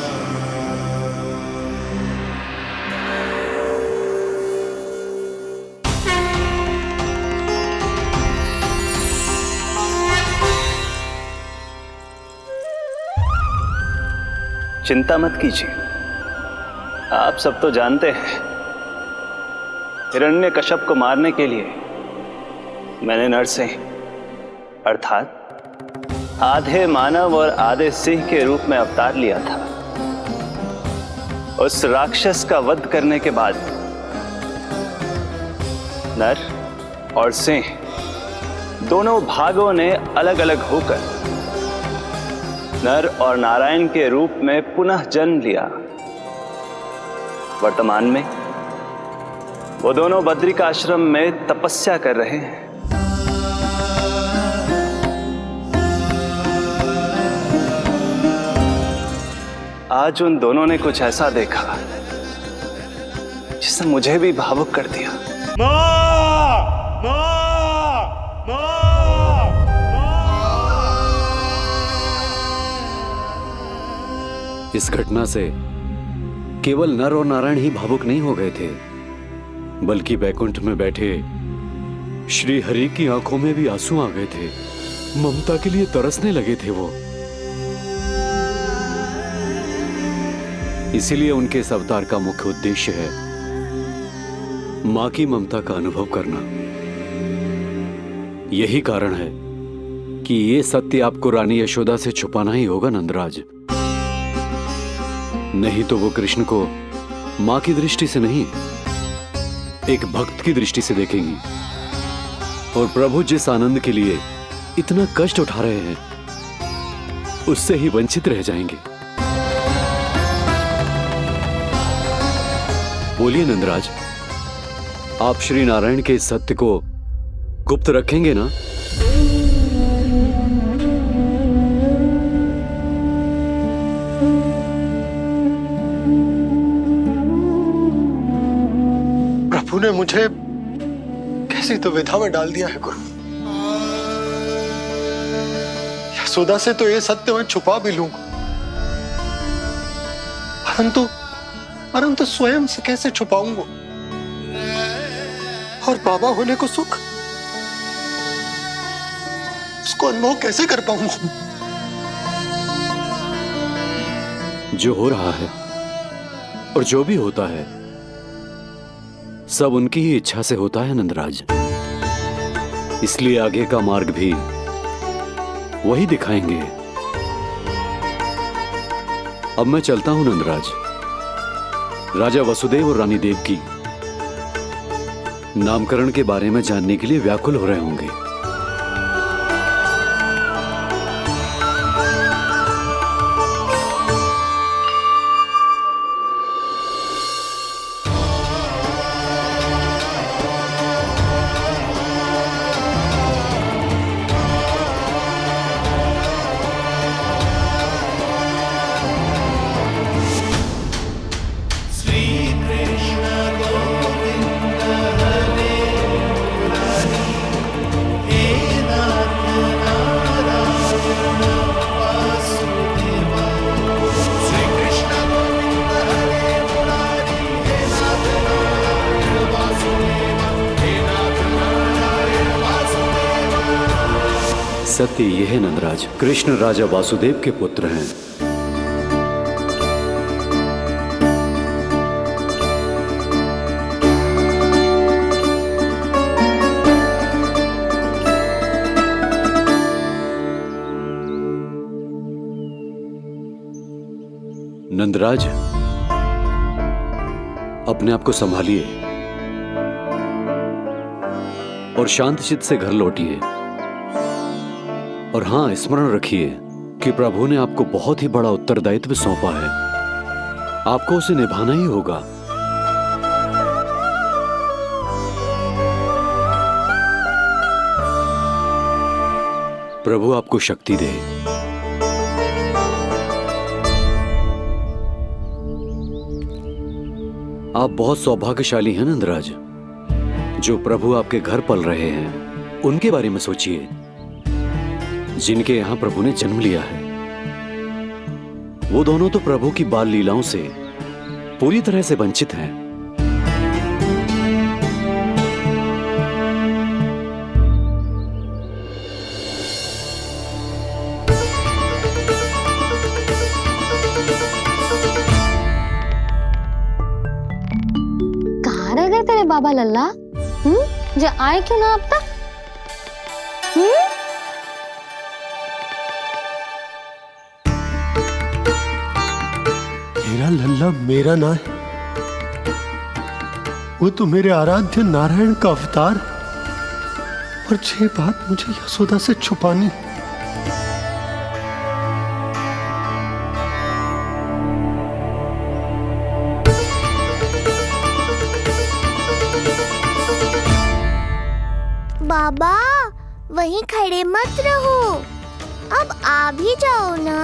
Speaker 4: चिंता मत कीजिए, आप सब तो जानते हैं हिरण्यकश्यप को मारने के लिए मैंने नरसिंह अर्थात आधे मानव और आधे सिंह के रूप में अवतार लिया था। उस राक्षस का वध करने के बाद नर और सिंह दोनों भागों ने अलग अलग होकर नर और नारायण के रूप में पुनः जन्म लिया। वर्तमान में वो दोनों बद्रिकाश्रम में तपस्या कर रहे हैं। आज उन दोनों ने कुछ ऐसा देखा जिसने मुझे भी भावुक कर दिया।
Speaker 2: इस घटना से केवल नर और नारायण ही भावुक नहीं हो गए थे, बल्कि बैकुंठ में बैठे श्री हरि की आंखों में भी आंसू आ गए थे। ममता के लिए तरसने लगे थे वो। इसीलिए उनके इस अवतार का मुख्य उद्देश्य है मां की ममता का अनुभव करना। यही कारण है कि ये सत्य आपको रानी यशोदा से छुपाना ही होगा नंदराज। नहीं तो वो कृष्ण को मां की दृष्टि से नहीं, एक भक्त की दृष्टि से देखेंगी, और प्रभु जिस आनंद के लिए इतना कष्ट उठा रहे हैं उससे ही वंचित रह जाएंगे। बोलिए नंदराज, आप श्री नारायण के इस सत्य को गुप्त रखेंगे ना?
Speaker 5: प्रभु ने मुझे कैसी दुविधा में डाल दिया है गुरु। यशोदा से तो ये सत्य मैं छुपा भी लूंगा, परंतु स्वयं से कैसे छुपाऊंगा? और बाबा होने को सुख, उसको अनुभव कैसे कर पाऊंगा?
Speaker 2: जो हो रहा है और जो भी होता है सब उनकी ही इच्छा से होता है नंदराज। इसलिए आगे का मार्ग भी वही दिखाएंगे। अब मैं चलता हूं नंदराज। राजा वसुदेव और रानी देवकी नामकरण के बारे में जानने के लिए व्याकुल हो रहे होंगे। सत्य यह है नंदराज, कृष्ण राजा वासुदेव के पुत्र हैं। नंदराज, अपने आप को संभालिए और शांत चित्त से घर लौटिए। और हां, स्मरण रखिए कि प्रभु ने आपको बहुत ही बड़ा उत्तरदायित्व सौंपा है, आपको उसे निभाना ही होगा। प्रभु आपको शक्ति दे। आप बहुत सौभाग्यशाली हैं नंदराज। जो प्रभु आपके घर पल रहे हैं उनके बारे में सोचिए, जिनके यहां प्रभु ने जन्म लिया है। वो दोनों तो प्रभु की बाल लीलाओं से पूरी तरह से वंचित हैं।
Speaker 1: कहाँ रह गए तेरे बाबा लल्ला? जो आए क्यों ना अब तक?
Speaker 5: मेरा लल्ला मेरा ना है, वो तो मेरे आराध्य नारायण का अवतार। और ये बात मुझे यशोदा से छुपानी।
Speaker 3: बाबा वहीं खड़े मत रहो, अब आ भी जाओ ना।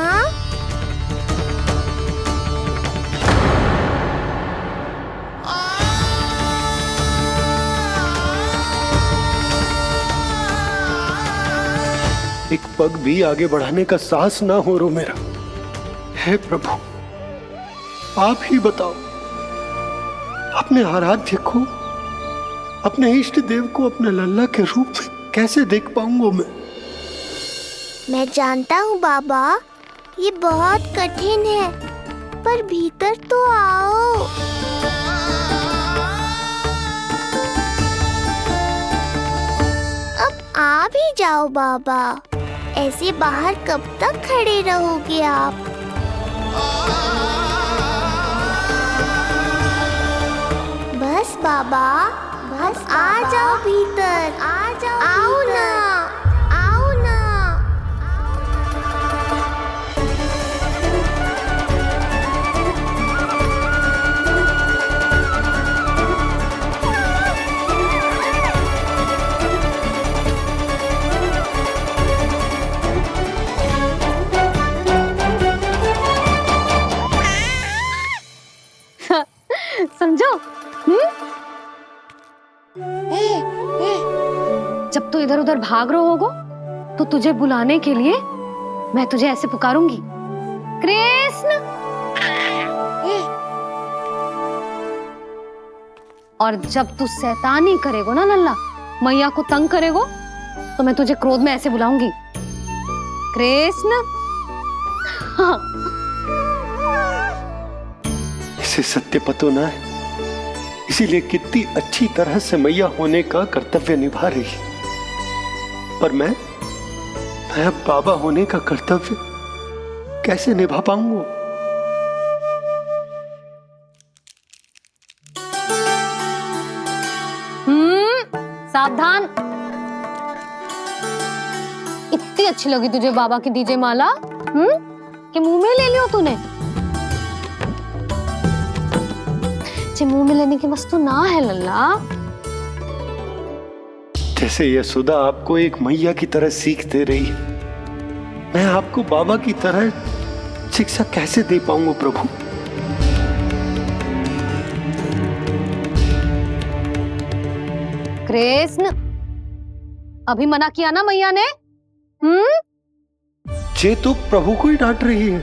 Speaker 5: एक पग भी आगे बढ़ाने का साहस ना हो रो मेरा। हे प्रभु, आप ही बताओ, अपने आराध्य को, अपने इष्ट देव को अपने लल्ला के रूप में कैसे देख पाऊंगा
Speaker 3: मैं जानता हूँ बाबा, ये बहुत कठिन है, पर भीतर तो आओ। अब आ भी जाओ बाबा, ऐसे बाहर कब तक खड़े रहोगे आप? बस बाबा, बस आ जाओ भीतर, आ जाओ, आओ ना, आओ ना।
Speaker 1: समझो? जब तू इधर उधर भाग रहा होगा तो तुझे बुलाने के लिए मैं तुझे ऐसे पुकारूंगी, कृष्ण। और जब तू शैतानी करेगो ना लल्ला, मैया को तंग करेगो, तो मैं तुझे क्रोध में ऐसे बुलाऊंगी, कृष्ण। हाँ।
Speaker 5: इसे सत्य पतो ना है, इसीलिए कितनी अच्छी तरह से मैया होने का कर्तव्य निभा रही है। पर मैं अब बाबा होने का कर्तव्य कैसे निभा पाऊंगा?
Speaker 1: सावधान। इतनी अच्छी लगी तुझे बाबा की दीजे माला, कि मुंह में ले लियो तूने? मुंह में लेने की वस्तु ना है लल्ला।
Speaker 5: जैसे यशोदा आपको एक मैया की तरह सीख दे रही है, मैं आपको बाबा की तरह शिक्षा कैसे दे पाऊंगा प्रभु?
Speaker 1: कृष्ण, अभी मना किया ना मैया ने?
Speaker 5: जे तो प्रभु को ही डांट रही है।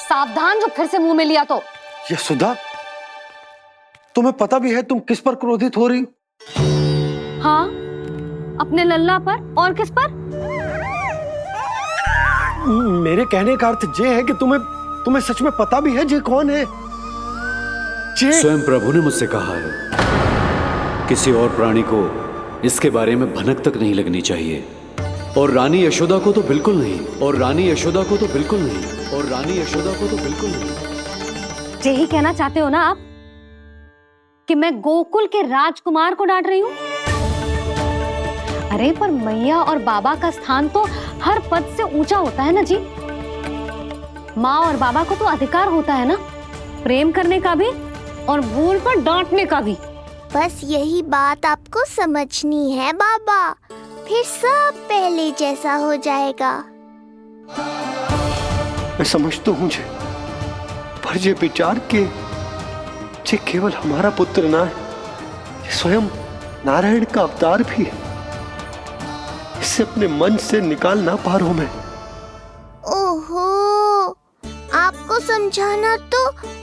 Speaker 1: सावधान, जो फिर से मुंह में लिया तो।
Speaker 5: यशोदा, तुम्हें पता भी है तुम किस पर क्रोधित हो रही?
Speaker 1: हाँ, अपने लल्ला पर। और किस पर?
Speaker 5: मेरे कहने का अर्थ ये है कि तुम्हें सच में पता भी है जे कौन है?
Speaker 2: स्वयं प्रभु ने मुझसे कहा है किसी और प्राणी को इसके बारे में भनक तक नहीं लगनी चाहिए, और रानी यशोदा को तो बिल्कुल नहीं, और रानी यशोदा को तो बिल्कुल नहीं, और रानी यशोदा को तो बिल्कुल नहीं।
Speaker 1: यही कहना चाहते हो ना आप कि मैं गोकुल के राजकुमार को डांट रही हूँ? अरे पर मैया और बाबा का स्थान तो हर पद से ऊंचा होता है ना जी। माँ और बाबा को तो अधिकार होता है ना प्रेम करने का भी, और भूल पर डांटने का भी।
Speaker 3: बस यही बात आपको समझनी है बाबा, फिर सब पहले जैसा हो जाएगा।
Speaker 5: मैं समझ तो हूँ, पर ये विचार के जे केवल हमारा पुत्र ना है, ये स्वयं नारायण का अवतार भी है, इसे अपने मन से निकाल ना पा रहा हूं मैं।
Speaker 3: ओहो, आपको समझाना तो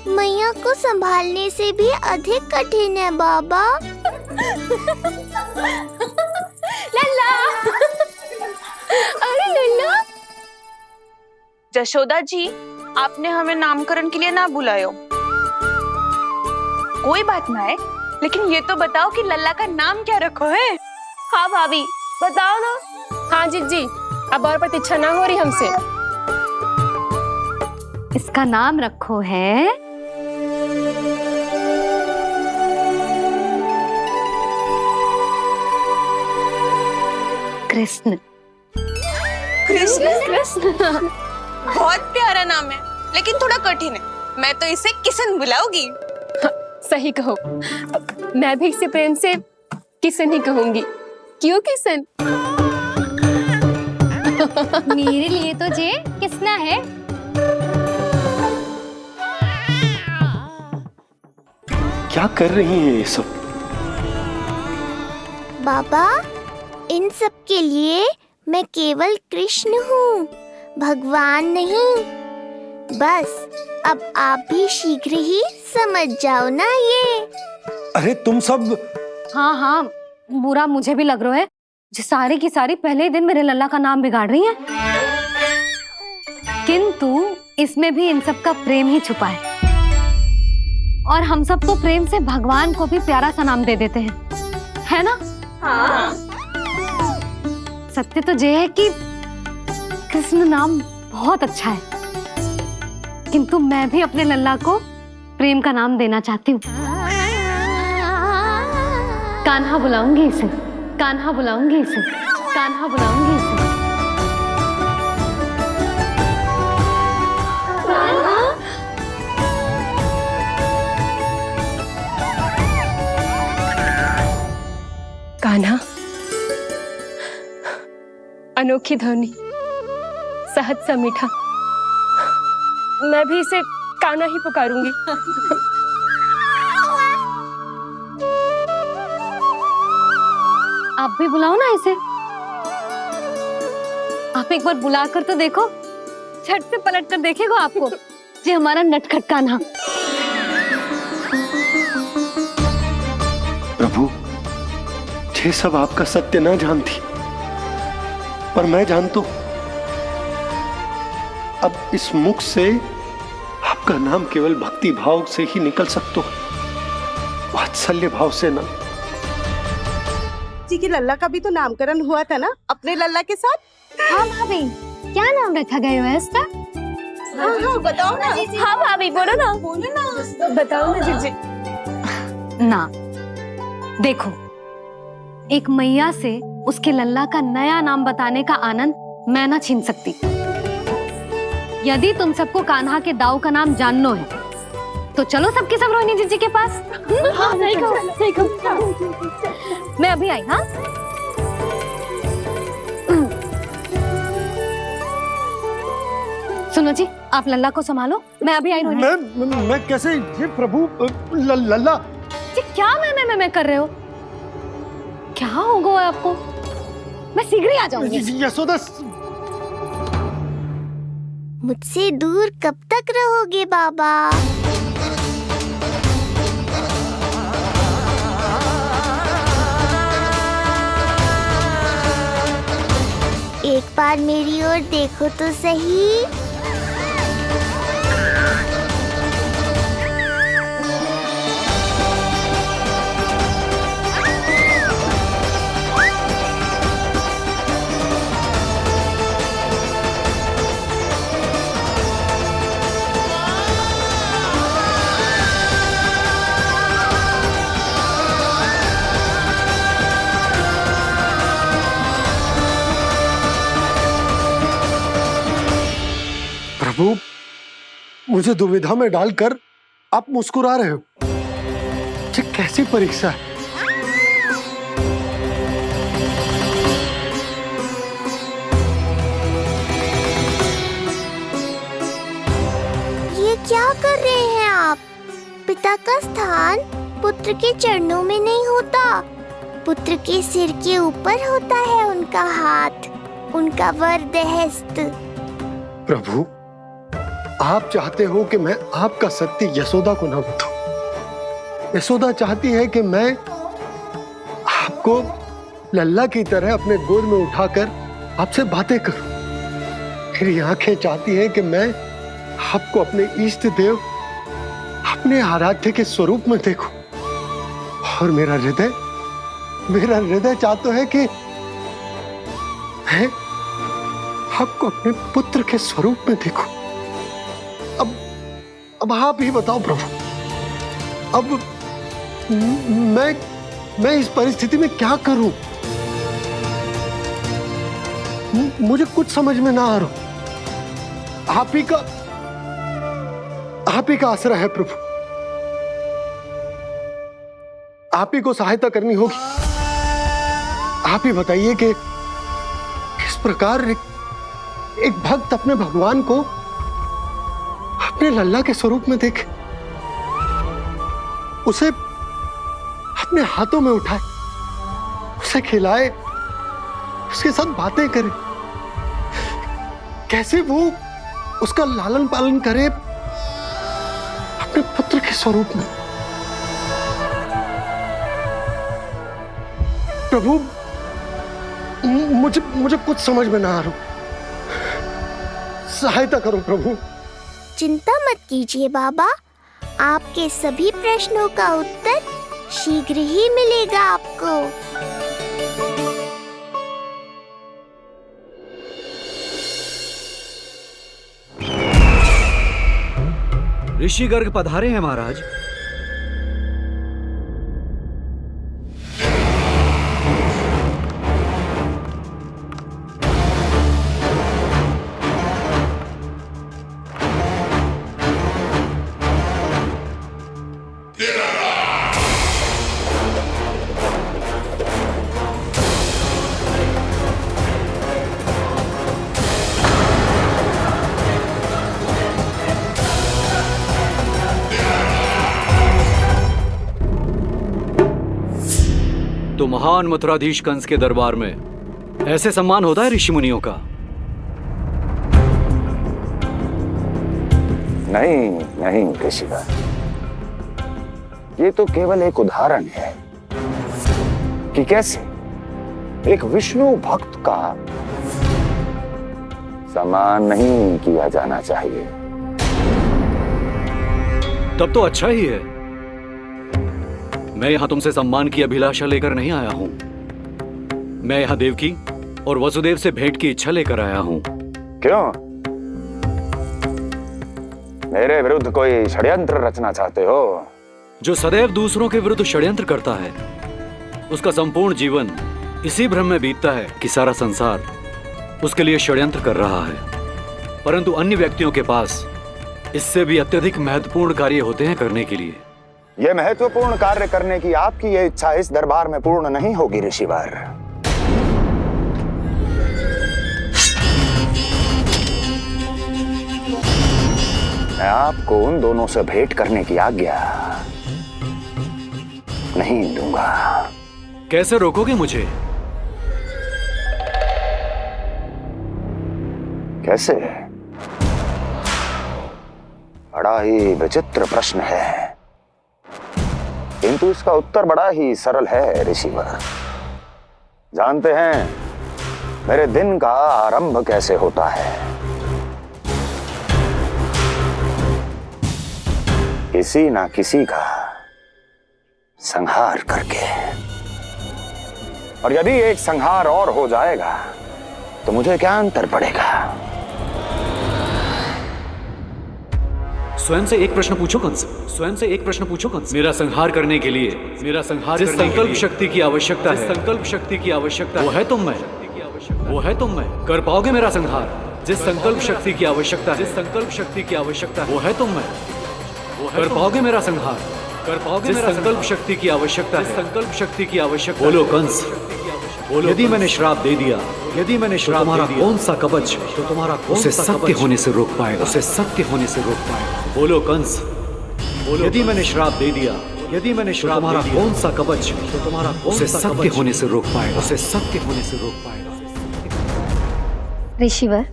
Speaker 3: मैया को संभालने से भी अधिक कठिन है बाबा।
Speaker 6: लल्ला,
Speaker 3: अरे लल्ला।
Speaker 6: जशोदा जी, आपने हमें नामकरण के लिए ना बुलायो। कोई बात ना है, लेकिन ये तो बताओ कि लल्ला का नाम क्या रखो है?
Speaker 11: हाँ भाभी, बताओ ना। हाँ जीजी, अब और प्रतीक्षा ना हो रही हमसे।
Speaker 1: इसका नाम रखो है कृष्ण।
Speaker 6: कृष्ण? कृष्ण बहुत प्यारा नाम है, लेकिन थोड़ा कठिन है। मैं तो इसे किशन बुलाऊंगी।
Speaker 11: हाँ, सही कहो, मैं भी इसे प्रेम से किशन ही कहूंगी। क्यों किशन?
Speaker 1: मेरे लिए तो जे किसना है।
Speaker 5: क्या कर रही हैं ये सब?
Speaker 3: बाबा, इन सब के लिए मैं केवल कृष्ण हूँ, भगवान नहीं। बस अब आप भी शीघ्र ही समझ जाओ ना ये।
Speaker 5: अरे तुम सब।
Speaker 1: हाँ हाँ, बुरा मुझे भी लग रहा है, जो सारी की सारी पहले ही दिन मेरे लल्ला का नाम बिगाड़ रही हैं। किंतु इसमें भी इन सब का प्रेम ही छुपा है, और हम सब तो प्रेम से भगवान को भी प्यारा सा नाम दे देते हैं, है ना? हाँ। सत्य तो ये है कि कृष्ण नाम बहुत अच्छा है, किंतु मैं भी अपने लल्ला को प्रेम का नाम देना चाहती हूँ। कान्हा बुलाऊंगी इसे, कान्हा बुलाऊंगी इसे, कान्हा बुलाऊंगी इसे।
Speaker 11: कान्हा, अनोखी ध्वनि, सहज सा मीठा, मैं भी इसे कान्हा ही पुकारूंगी।
Speaker 1: आप भी बुलाओ ना इसे। आप एक बार बुला कर तो देखो, झट से पलट कर देखेगा आपको ये हमारा नटखट कान्हा।
Speaker 5: प्रभु, ये सब आपका सत्य ना जानती, पर मैं जानता हूं। अब इस मुख से आपका नाम केवल भक्ति भाव से ही निकल सकता है, वात्सल्य भाव से ना।
Speaker 12: जी की लल्ला का भी तो नामकरण हुआ था ना अपने लल्ला के साथ।
Speaker 1: हाँ भाभी, क्या नाम रखा गया है इसका?
Speaker 12: हाँ, बताओ ना।
Speaker 11: हाँ भाभी, बोलो ना, बोलो ना, बताओ ना जीजी।
Speaker 1: ना, देखो, एक मैया से उसके लल्ला का नया नाम बताने का आनंद मैं ना छीन सकती। यदि तुम सबको कान्हा के दाऊ का नाम जानना है तो चलो सबके सब रोहिणी जीजी के पास।
Speaker 11: हाँ, सही कहो, सही कहो।
Speaker 1: मैं अभी आई। हाँ, सुनो जी, आप लल्ला को संभालो, मैं अभी आई। रोहिणी,
Speaker 5: मैं कैसे? ये प्रभु, लल्ला
Speaker 1: जी क्या मैं कर रहे हो? क्या हो गया आपको? मैं शीघ्र ही आ जाऊंगी।
Speaker 5: यशोदा,
Speaker 3: मुझसे दूर कब तक रहोगे बाबा? एक बार मेरी ओर देखो तो सही।
Speaker 5: प्रभु, मुझे दुविधा में डालकर आप मुस्कुरा रहे हो। ये कैसी परीक्षा है?
Speaker 3: ये क्या कर रहे हैं आप? पिता का स्थान पुत्र के चरणों में नहीं होता, पुत्र के सिर के ऊपर होता है उनका हाथ, उनका वरदहस्त।
Speaker 5: प्रभु, आप चाहते हो कि मैं आपका सत्य यशोदा को ना बताऊं। यशोदा चाहती है कि मैं आपको लल्ला की तरह अपने गोद में उठाकर आपसे बातें करूं। मेरी आंखें चाहती हैं कि मैं आपको अपने इष्ट देव, अपने आराध्य के स्वरूप में देखूं। और मेरा हृदय चाहता है कि मैं आपको अपने पुत्र के स्वरूप में देखूं। अब आप ही बताओ प्रभु, अब मैं इस परिस्थिति में क्या करूं? मुझे कुछ समझ में ना आ रहा। आप ही का आसरा है प्रभु, आप ही को सहायता करनी होगी, आप ही बताइए कि किस प्रकार एक भक्त अपने भगवान को अपने लल्ला के स्वरूप में देखे, उसे अपने हाथों में उठाए, उसे खिलाए, उसके साथ बातें करे, कैसे वो उसका लालन पालन करे अपने पुत्र के स्वरूप में। प्रभु, मुझे कुछ समझ में ना आ रहा, सहायता करो प्रभु।
Speaker 3: चिंता मत कीजिए बाबा, आपके सभी प्रश्नों का उत्तर शीघ्र ही मिलेगा आपको।
Speaker 2: ऋषि गर्ग पधारे हैं महाराज। तो महान मथुराधीश कंस के दरबार में ऐसे सम्मान होता है ऋषि मुनियों का?
Speaker 9: नहीं नहीं ऋषिवर, ये तो केवल एक उदाहरण है कि कैसे एक विष्णु भक्त का सम्मान नहीं किया जाना चाहिए।
Speaker 2: तब तो अच्छा ही है। मैं यहां तुमसे सम्मान की अभिलाषा लेकर नहीं आया हूं। मैं यहां देवकी और वसुदेव से भेंट की इच्छा लेकर आया हूं।
Speaker 9: क्यों? मेरे विरुद्ध कोई षड्यंत्र रचना चाहते हो?
Speaker 2: जो सदैव दूसरों के विरुद्ध षड्यंत्र करता है, उसका संपूर्ण जीवन इसी भ्रम में बीतता है कि सारा संसार उसके लिए षड्यंत्र कर रहा है। परंतु अन्य व्यक्तियों के पास इससे भी अत्यधिक महत्वपूर्ण कार्य होते हैं करने के लिए।
Speaker 9: यह महत्वपूर्ण कार्य करने की आपकी यह इच्छा इस दरबार में पूर्ण नहीं होगी ऋषिवर। मैं आपको उन दोनों से भेंट करने की आज्ञा नहीं दूंगा।
Speaker 2: कैसे रोकोगे मुझे?
Speaker 9: कैसे? बड़ा ही विचित्र प्रश्न है, किंतु इसका उत्तर बड़ा ही सरल है ऋषिवर। जानते हैं मेरे दिन का आरंभ कैसे होता है? किसी ना किसी का संहार करके। और यदि एक संहार और हो जाएगा तो मुझे क्या अंतर पड़ेगा?
Speaker 2: स्वयं से एक प्रश्न पूछो कंस। स्वयं से एक प्रश्न पूछो कंस। मेरा संहार करने के लिए, जिस संकल्प शक्ति की आवश्यकता है, संकल्प शक्ति की आवश्यकता वो है तुम में, वो है तुम में। कर पाओगे मेरा संहार? जिस संकल्प शक्ति की आवश्यकता है, जिस संकल्प शक्ति की आवश्यकता वो है तुम में। कर पाओगे मेरा संहार? कर पाओगे मेरा संकल्प शक्ति की आवश्यकता है, संकल्प शक्ति की आवश्यकता। बोलो कंस, बोलो। यदि मैंने श्राप दे दिया, यदि मैंने श्राप दे दिया, कौन सा कवच तो तुम्हारा उसे सत्य होने से रोक पाएगा? उसे सत्य होने से रोक पाएगा। बोलो कंस, बोलो। यदि मैंने श्राप दे दिया, यदि मैंने श्राप तुम्हारा कौन सा कवच तो तुम्हारा उसे सत्य होने से रोक पाएगा? उसे सत्य होने से रोक पाएगा।
Speaker 13: ऋषिवर,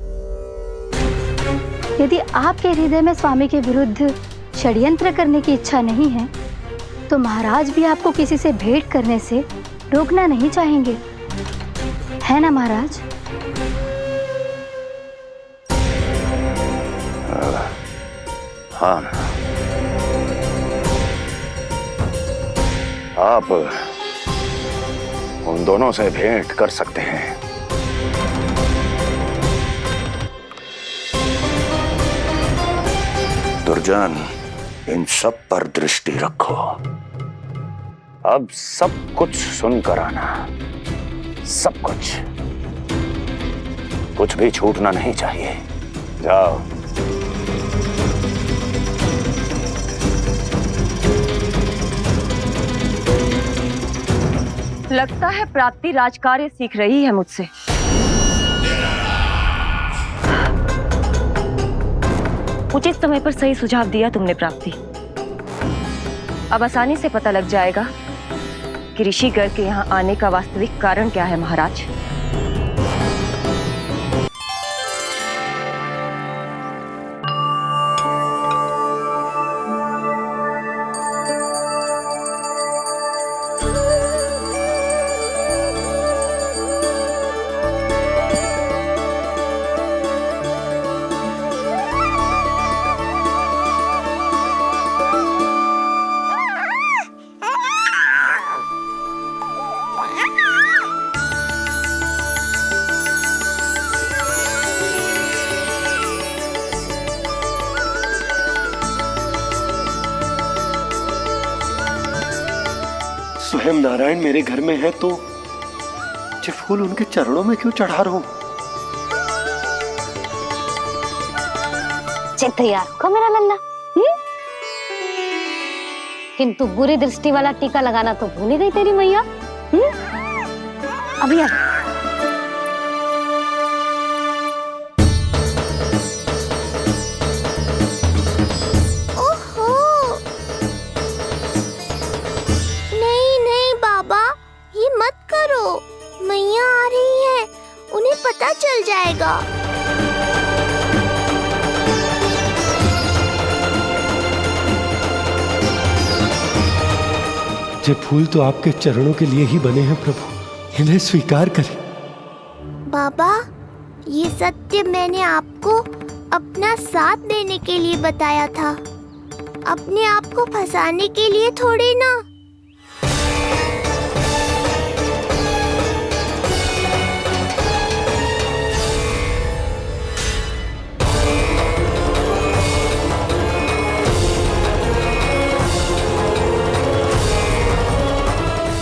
Speaker 13: यदि आपके हृदय में स्वामी के विरुद्ध षड्यंत्र करने की इच्छा नहीं है, तो महाराज भी आपको किसी से भेंट करने से रोकना नहीं चाहेंगे, है ना महाराज?
Speaker 9: हाँ, आप उन दोनों से भेंट कर सकते हैं। दुर्जन, इन सब पर दृष्टि रखो। अब सब कुछ सुनकर आना, सब कुछ भी छूटना नहीं चाहिए। जाओ।
Speaker 10: लगता है प्राप्ति राजकार्य सीख रही है मुझसे। उचित समय पर सही सुझाव दिया तुमने प्राप्ति। अब आसानी से पता लग जाएगा कि ऋषि गर्ग के यहाँ आने का वास्तविक कारण क्या है महाराज।
Speaker 5: स्वयं नारायण मेरे घर में है तो ये फूल उनके चरणों में क्यों चढ़ा रहा हूं?
Speaker 1: तैयार को मेरा लल्ला। किंतु बुरी दृष्टि वाला टीका लगाना तो भूल ही गई तेरी मैया। अभी आ।
Speaker 3: ओहो, नहीं नहीं बाबा, ये मत करो। मैया आ रही है, उन्हें पता चल जाएगा।
Speaker 5: ये फूल तो आपके चरणों के लिए ही बने हैं प्रभु, इन्हें स्वीकार करें।
Speaker 3: बाबा, ये सत्य मैंने आपको अपना साथ देने के लिए बताया था, अपने आप को फंसाने के लिए थोड़ी ना।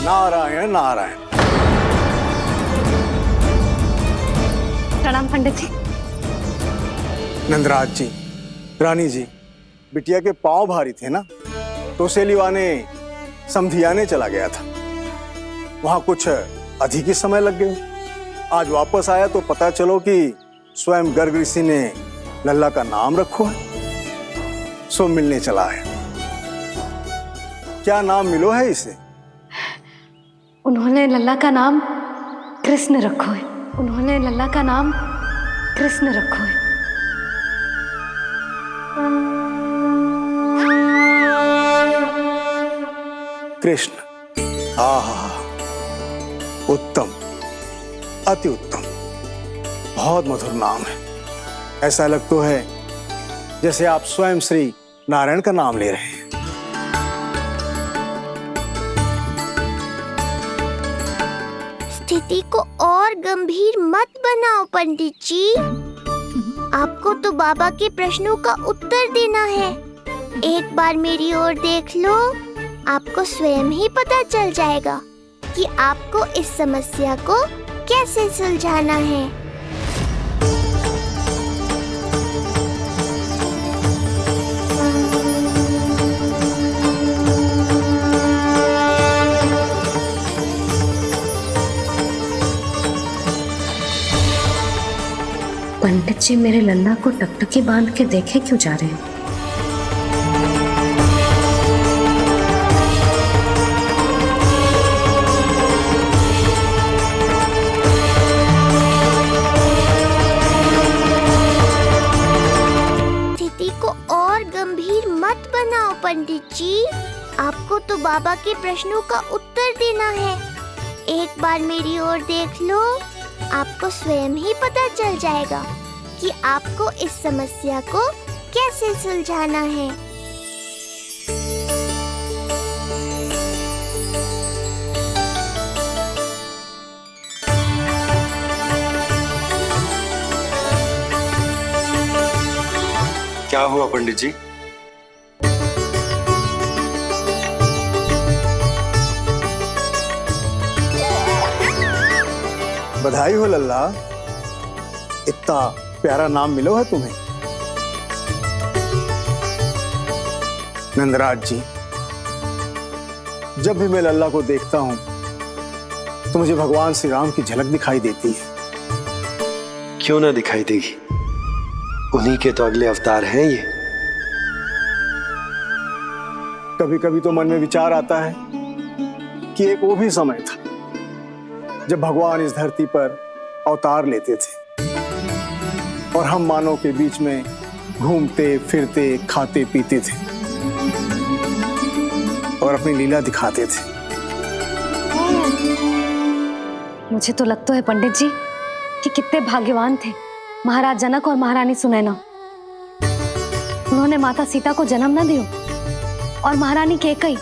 Speaker 9: नारायण नारायण।
Speaker 1: प्रणाम पंडित जी।
Speaker 9: नंदराज जी, रानी जी, बिटिया के पांव भारी थे ना, तो उसे लिवाने समधियाने चला गया था। वहां कुछ अधिक ही समय लग गए। आज वापस आया तो पता चलो कि स्वयं गर्ग ऋषि ने लल्ला का नाम रखो है, सो मिलने चला है। क्या नाम मिलो है इसे?
Speaker 1: उन्होंने लल्ला का नाम कृष्ण रखो है। उन्होंने लल्ला का नाम कृष्ण रखो है।
Speaker 9: कृष्ण। आहा, उत्तम, अति उत्तम, बहुत मधुर नाम है। ऐसा लगता है जैसे आप स्वयं श्री नारायण का नाम ले रहे हैं।
Speaker 3: स्थिति को और गंभीर मत बनाओ पंडित जी। आपको तो बाबा के प्रश्नों का उत्तर देना है। एक बार मेरी ओर देख लो, आपको स्वयं ही पता चल जाएगा कि आपको इस समस्या को कैसे सुलझाना है।
Speaker 1: पंडित जी मेरे लल्ला को टकटकी बांध के देखे क्यों जा रहे हैं?
Speaker 3: स्थिति को और गंभीर मत बनाओ पंडित जी। आपको तो बाबा के प्रश्नों का उत्तर देना है। एक बार मेरी ओर देख लो, आपको स्वयं ही पता चल जाएगा कि आपको इस समस्या को कैसे सुलझाना है।
Speaker 5: क्या हुआ पंडित जी?
Speaker 9: बधाई हो लल्ला, इतना प्यारा नाम मिलो है तुम्हें। नंदराज जी, जब भी मैं लल्ला को देखता हूं तो मुझे भगवान श्री राम की झलक दिखाई देती है।
Speaker 5: क्यों ना दिखाई देगी, उन्हीं के तो अगले अवतार हैं ये।
Speaker 9: कभी कभी तो मन में विचार आता है कि एक वो भी समय था जब भगवान इस धरती पर अवतार लेते थे और हम मानव के बीच में घूमते फिरते खाते पीते थे और अपनी लीला दिखाते थे।
Speaker 1: मुझे तो लगता है पंडित जी कि कितने भाग्यवान थे महाराज जनक और महारानी सुनैना। उन्होंने माता सीता को जन्म न दियो और महारानी कैकेयी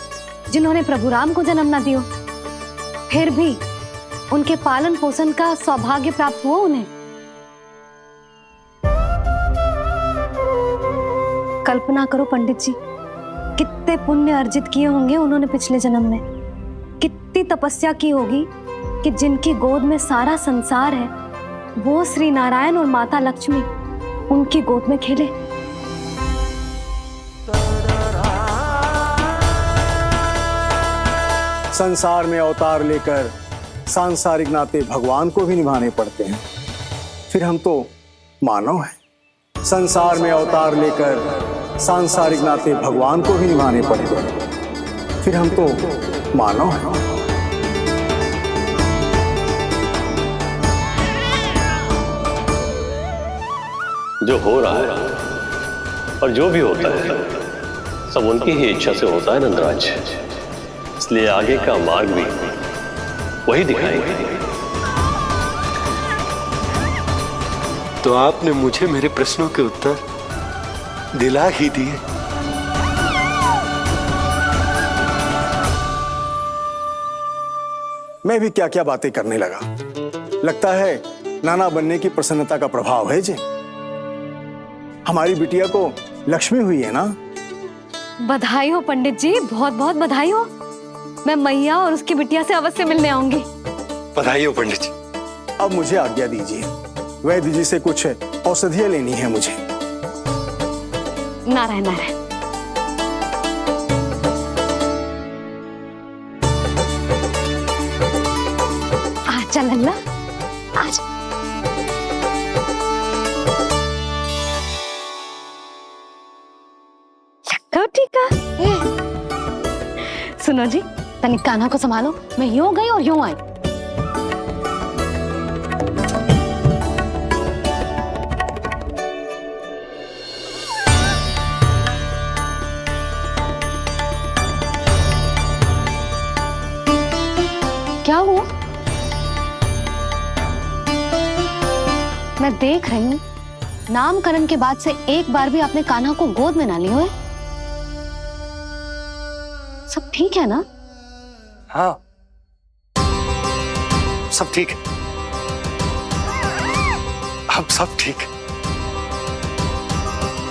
Speaker 1: जिन्होंने प्रभु राम को जन्म न दियो, फिर भी उनके पालन पोषण का सौभाग्य प्राप्त हुआ उन्हें। कल्पना करो पंडित जी, कितने पुण्य अर्जित किए होंगे उन्होंने पिछले जन्म में, कितनी तपस्या की होगी कि जिनकी गोद में सारा संसार है वो श्री नारायण और माता लक्ष्मी उनकी गोद में खेले।
Speaker 9: संसार में अवतार लेकर सांसारिक नाते भगवान को भी निभाने पड़ते हैं, फिर हम तो मानव हैं। संसार में अवतार लेकर सांसारिक नाते भगवान को भी निभाने पड़ते हैं, फिर हम तो मानव हैं।
Speaker 14: जो हो रहा है और जो भी होता है सब उनकी ही इच्छा से होता है नंदराज, इसलिए आगे का मार्ग भी वही दिखाएंगे।
Speaker 5: तो आपने मुझे मेरे प्रश्नों के उत्तर दिला ही दिए।
Speaker 9: मैं भी क्या क्या बातें करने लगा। लगता है नाना बनने की प्रसन्नता का प्रभाव है जी। हमारी बिटिया को लक्ष्मी हुई है ना।
Speaker 1: बधाई हो पंडित जी, बहुत बहुत बधाई हो। मैं मैया और उसकी बिटिया से अवश्य मिलने आऊंगी।
Speaker 5: बधाई हो पंडित जी।
Speaker 9: अब मुझे आज्ञा दीजिए, वैद्य जी से कुछ औषधियां लेनी है मुझे।
Speaker 1: नारायण नारायण। आजा लल्ला, आजा। ठीक है। सुनो जी, तनिक कान्हा को संभालो, मैं यूं गई और यूं आई। क्या हुआ? मैं देख रही हूं नामकरण के बाद से एक बार भी आपने कान्हा को गोद में ना लिया है। सब ठीक है ना?
Speaker 5: हाँ, सब ठीक है। अब सब ठीक।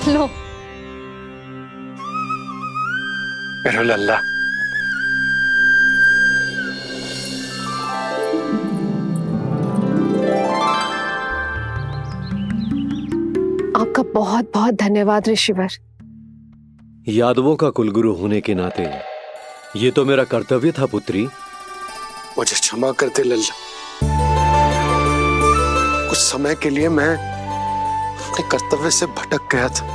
Speaker 1: लो
Speaker 5: मेरा लल्ला।
Speaker 6: आपका बहुत बहुत धन्यवाद ऋषिवर।
Speaker 2: यादवों का कुलगुरु होने के नाते ये तो मेरा कर्तव्य था पुत्री।
Speaker 5: मुझे क्षमा कर दे लल्ला, कुछ समय के लिए मैं अपने कर्तव्य से भटक गया था।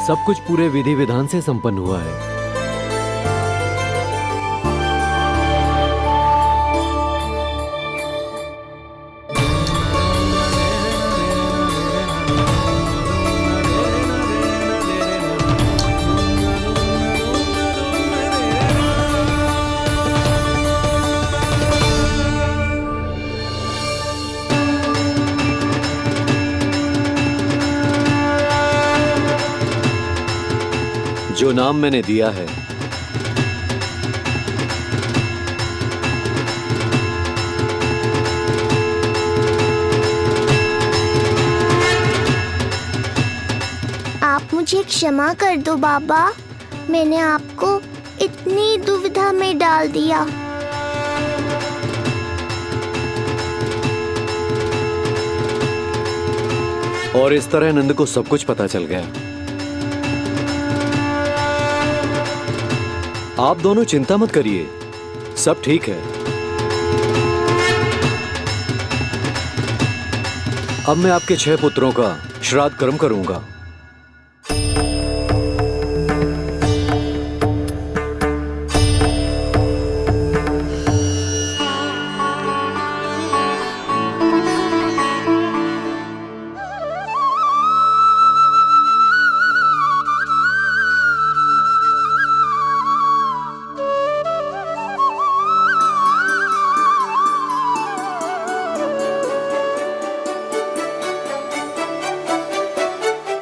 Speaker 2: सब कुछ पूरे विधि विधान से संपन्न हुआ है। जो नाम मैंने दिया है
Speaker 3: आप मुझे क्षमा कर दो बाबा, मैंने आपको इतनी दुविधा में डाल दिया।
Speaker 2: और इस तरह नंद को सब कुछ पता चल गया। आप दोनों चिंता मत करिए, सब ठीक है। अब मैं आपके 6 पुत्रों का श्राद्ध कर्म करूंगा।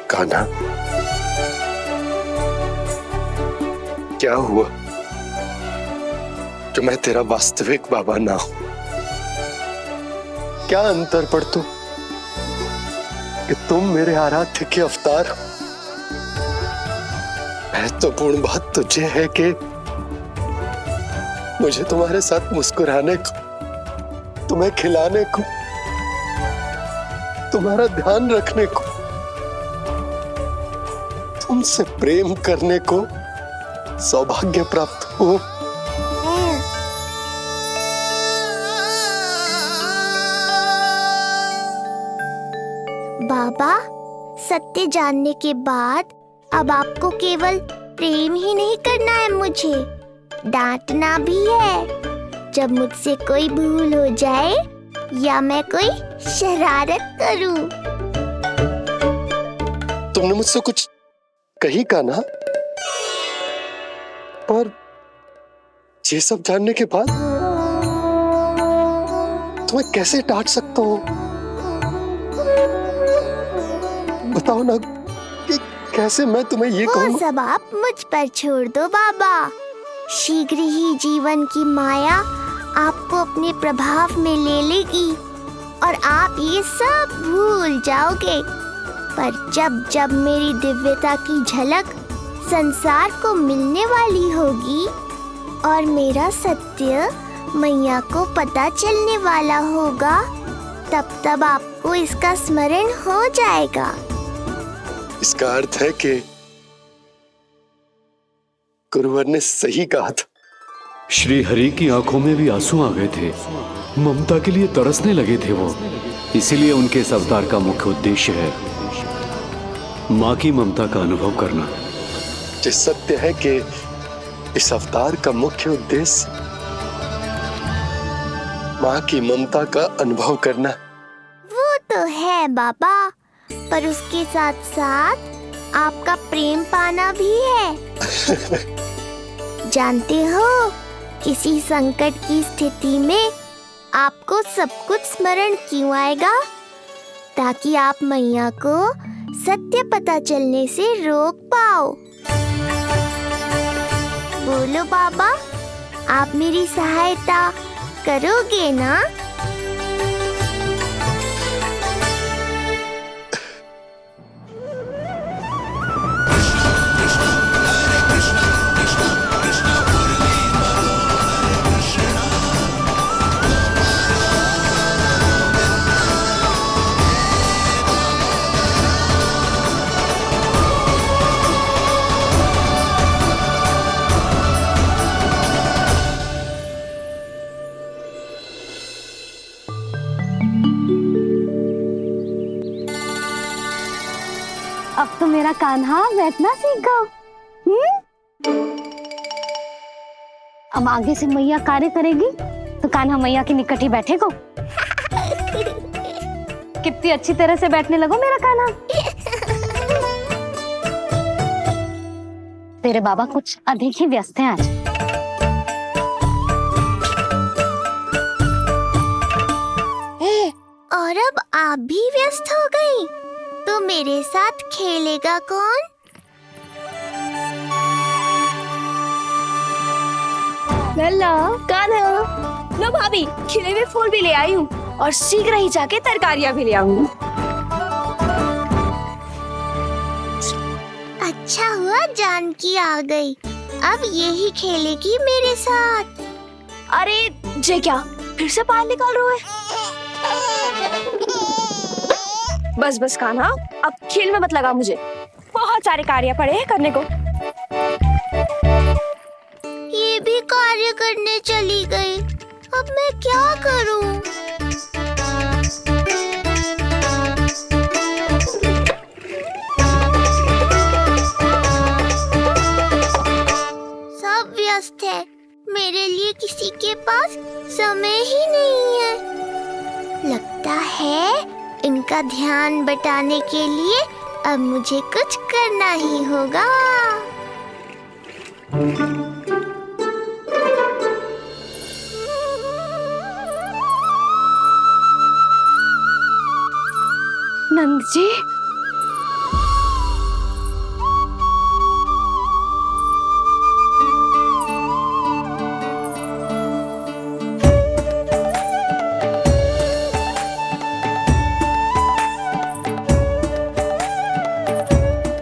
Speaker 5: कान्हा, क्या हुआ जो मैं तेरा वास्तविक बाबा ना हूं? क्या अंतर पड़ तो कि तुम मेरे आराध्य के अवतार हो? महत्वपूर्ण बात तुझे है कि मुझे तुम्हारे साथ मुस्कुराने को, तुम्हें खिलाने को, तुम्हारा ध्यान रखने को, तुमसे प्रेम करने को सौभाग्य प्राप्त हो।
Speaker 3: बाबा, सत्य जानने के बाद अब आपको केवल प्रेम ही नहीं करना है, मुझे डांटना भी है जब मुझसे कोई भूल हो जाए या मैं कोई शरारत करूं।
Speaker 5: तुमने मुझसे कुछ कही कान्हा, पर ये सब जानने के बाद तुम्हें कैसे डांट सकता हूं? बताओ ना कि कैसे मैं तुम्हें ये कहूं?
Speaker 3: वो सब आप मुझ पर छोड़ दो बाबा। शीघ्र ही जीवन की माया आपको अपने प्रभाव में ले लेगी और आप ये सब भूल जाओगे। पर जब जब मेरी दिव्यता की झलक संसार को मिलने वाली होगी और मेरा सत्य मैया को पता चलने वाला होगा, तब तब आपको इसका स्मरण हो जाएगा।
Speaker 5: इसका अर्थ है कि गुरुवर ने सही कहा था।
Speaker 2: श्री हरि की आंखों में भी आंसू आ गए थे। ममता के लिए तरसने लगे थे वो। इसीलिए उनके इस अवतार का मुख्य उद्देश्य है माँ की ममता का अनुभव करना।
Speaker 5: ये सत्य है कि इस अवतार का मुख्य उद्देश्य माँ की ममता का अनुभव करना।
Speaker 3: वो तो है बाबा, पर उसके साथ साथ आपका प्रेम पाना भी है। जानते हो, किसी संकट की स्थिति में आपको सब कुछ स्मरण क्यों आएगा? ताकि आप मैया को सत्य पता चलने से रोक पाओ। बोलो बाबा, आप मेरी सहायता करोगे ना?
Speaker 1: अब तो मेरा कान्हा बैठना सीख गया। अब आगे से मैया कार्य करेगी तो कान्हा मैया के निकट ही बैठेगा। कितनी अच्छी तरह से बैठने लगो मेरा कान्हा। तेरे बाबा कुछ अधिक ही व्यस्त हैं आज।
Speaker 3: और अब आप भी व्यस्त हो गई, तो मेरे साथ खेलेगा कौन?
Speaker 11: लल्ला, कान्हा, लो भाभी, खिले हुए फूल भी ले आई हूँ और शीघ्र ही जाके तरकारियाँ भी ले आऊंगी।
Speaker 3: अच्छा हुआ जानकी आ गई, अब यही खेलेगी मेरे साथ।
Speaker 11: अरे जे क्या, फिर से पानी निकाल रहे हो? बस बस कान्हा, अब खेल में मत लगा मुझे। बहुत सारे कार्य पड़े हैं करने को।
Speaker 3: ये भी कार्य करने चली गई। अब मैं क्या करूं? सब व्यस्त है, मेरे लिए किसी के पास समय ही नहीं है। लगता है इनका ध्यान बटाने के लिए अब मुझे कुछ करना ही होगा।
Speaker 1: नंद जी,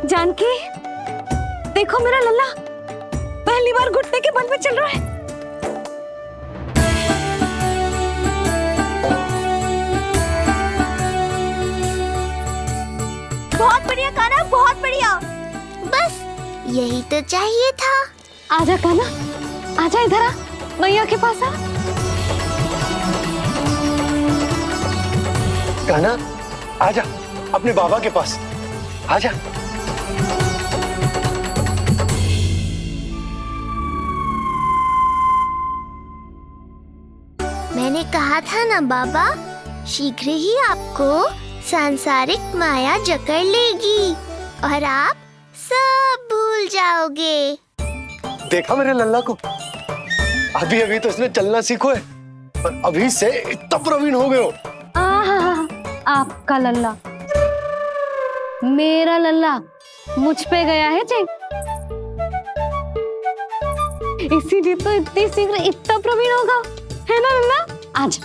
Speaker 11: जानकी, देखो मेरा लल्ला पहली बार घुटने के बल पे चल रहा है।
Speaker 3: बहुत बढ़िया कान्हा, बहुत बढ़िया। बस यही तो चाहिए था।
Speaker 1: आजा कान्हा, आजा इधर आ, मैया के पास आ।
Speaker 5: कान्हा, आजा अपने बाबा के पास, आजा।
Speaker 3: मैंने कहा था ना बाबा, शीघ्र ही आपको सांसारिक माया जकड़ लेगी और आप सब भूल जाओगे।
Speaker 5: देखा मेरे लल्ला को, अभी अभी तो इसने चलना सीखो है और अभी से इतना प्रवीण हो गए हो।
Speaker 1: आपका लल्ला, मेरा लल्ला मुझ पे गया है जी, इसीलिए तो इतनी शीघ्र इतना प्रवीण होगा, है ना लल्ला? आज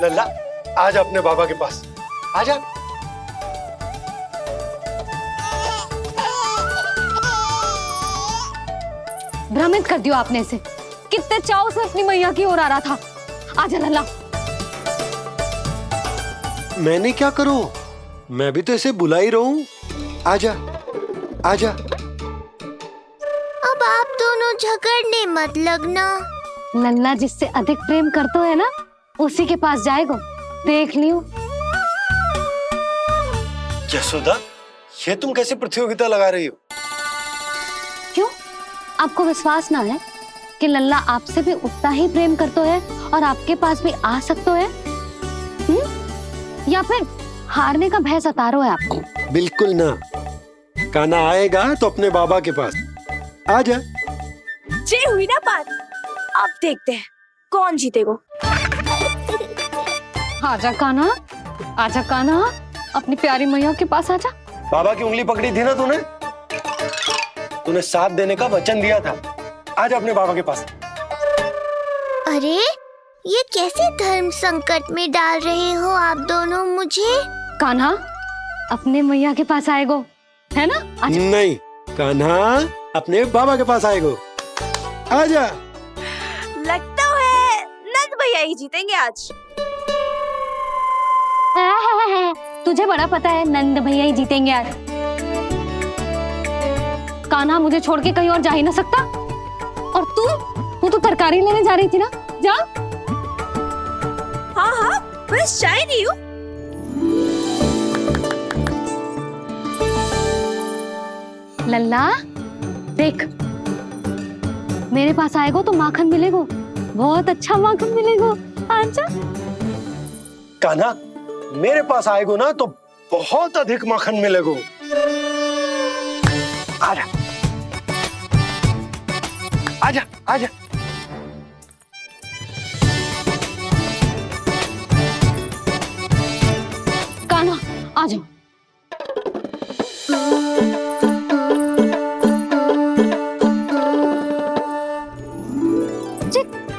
Speaker 5: लल्ला, आजा अपने बाबा के पास, आजा।
Speaker 1: भ्रमित कर दियो आपने इसे, कितने चाव से अपनी मैया की ओर आ रहा था। आजा लल्ला।
Speaker 5: मैंने क्या करूं, मैं भी तो इसे बुला ही रहा हूं। आजा, आजा।
Speaker 3: अब आप दोनों झगड़ने मत लगना।
Speaker 1: लल्ला जिससे अधिक प्रेम करते है ना, उसी के पास जाएगा, देख लियो।
Speaker 5: यशोदा, ये तुम कैसे प्रतियोगिता लगा रही हो?
Speaker 1: क्यों, आपको विश्वास ना है कि लल्ला आपसे भी उतना ही प्रेम करता है और आपके पास भी आ सकता है? या फिर हारने का भय सता रहा है आपको?
Speaker 5: बिल्कुल ना, कान्हा आएगा तो अपने बाबा के पास। आजा।
Speaker 11: जे हुई ना बात, अब देखते हैं कौन जीतेगा।
Speaker 1: आजा कान्हा, आजा कान्हा, अपनी प्यारी मैया के पास आजा।
Speaker 5: बाबा की उंगली पकड़ी थी ना तूने साथ देने का वचन दिया था। आजा अपने बाबा के पास।
Speaker 3: अरे ये कैसे धर्म संकट में डाल रहे हो आप दोनों मुझे?
Speaker 1: कान्हा अपने मैया के पास आएगो, है ना? आजा।
Speaker 5: नहीं, कान्हा अपने बाबा के पास आएगो। आजा।
Speaker 11: लगता है नंद भैया ही जीतेंगे आज।
Speaker 1: तुझे बड़ा पता है नंद भैया ही जीतेंगे आज। कान्हा मुझे छोड़ के कहीं और जा ही ना सकता। और तू तो तरकारी लेने जा रही थी ना, जा।
Speaker 11: हाँ, बस जा ही रही हूँ।
Speaker 1: लल्ला देख, मेरे पास आएगो तो माखन मिलेगो, बहुत अच्छा माखन मिलेगो। आजा।
Speaker 5: कान्हा मेरे पास आएगो ना तो बहुत अधिक माखन मिलेगो। आजा, आजा, आजा।
Speaker 1: कान्हा आ जाओ।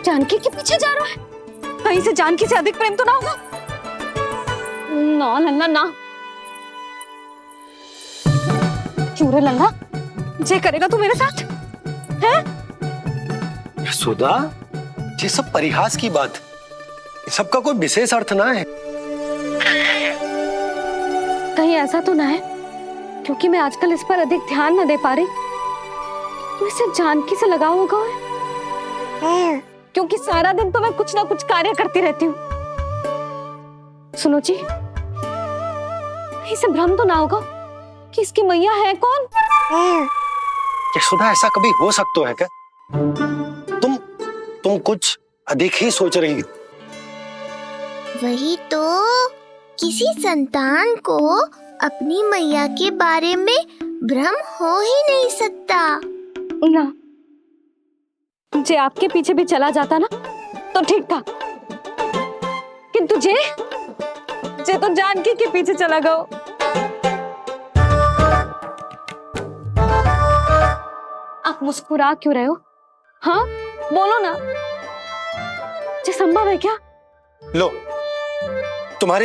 Speaker 1: जानकी के पीछे जा रहा है,
Speaker 11: कहीं से जानकी से अधिक प्रेम तो ना होगा?
Speaker 1: ना लल्ला ना। क्यों रे लल्ला,
Speaker 11: जे करेगा तू मेरे साथ है?
Speaker 5: यशोदा, ये सब परिहास की बात, सबका कोई विशेष अर्थ ना है।
Speaker 1: कहीं ऐसा तो ना है क्योंकि मैं आजकल इस पर अधिक ध्यान न दे पा रही तो इसे जानकी से लगाव होगा क्योंकि सारा दिन तो मैं कुछ ना कुछ कार्य करती रहती हूँ। सुनो जी, इसे भ्रम तो ना होगा कि इसकी मैया है कौन?
Speaker 5: यशोदा, ऐसा कभी हो सकता है क्या? तुम कुछ अधिक ही सोच रही हो।
Speaker 3: वही तो, किसी संतान को अपनी मैया के बारे में भ्रम हो ही नहीं सकता।
Speaker 1: ना, जे आपके पीछे भी चला जाता ना तो ठीक था, किंतु जे तो जानकी के पीछे चला गया। आप मुस्कुरा क्यों रहे हो? हाँ, बोलो ना, ये संभव है क्या?
Speaker 5: लो, तुम्हारी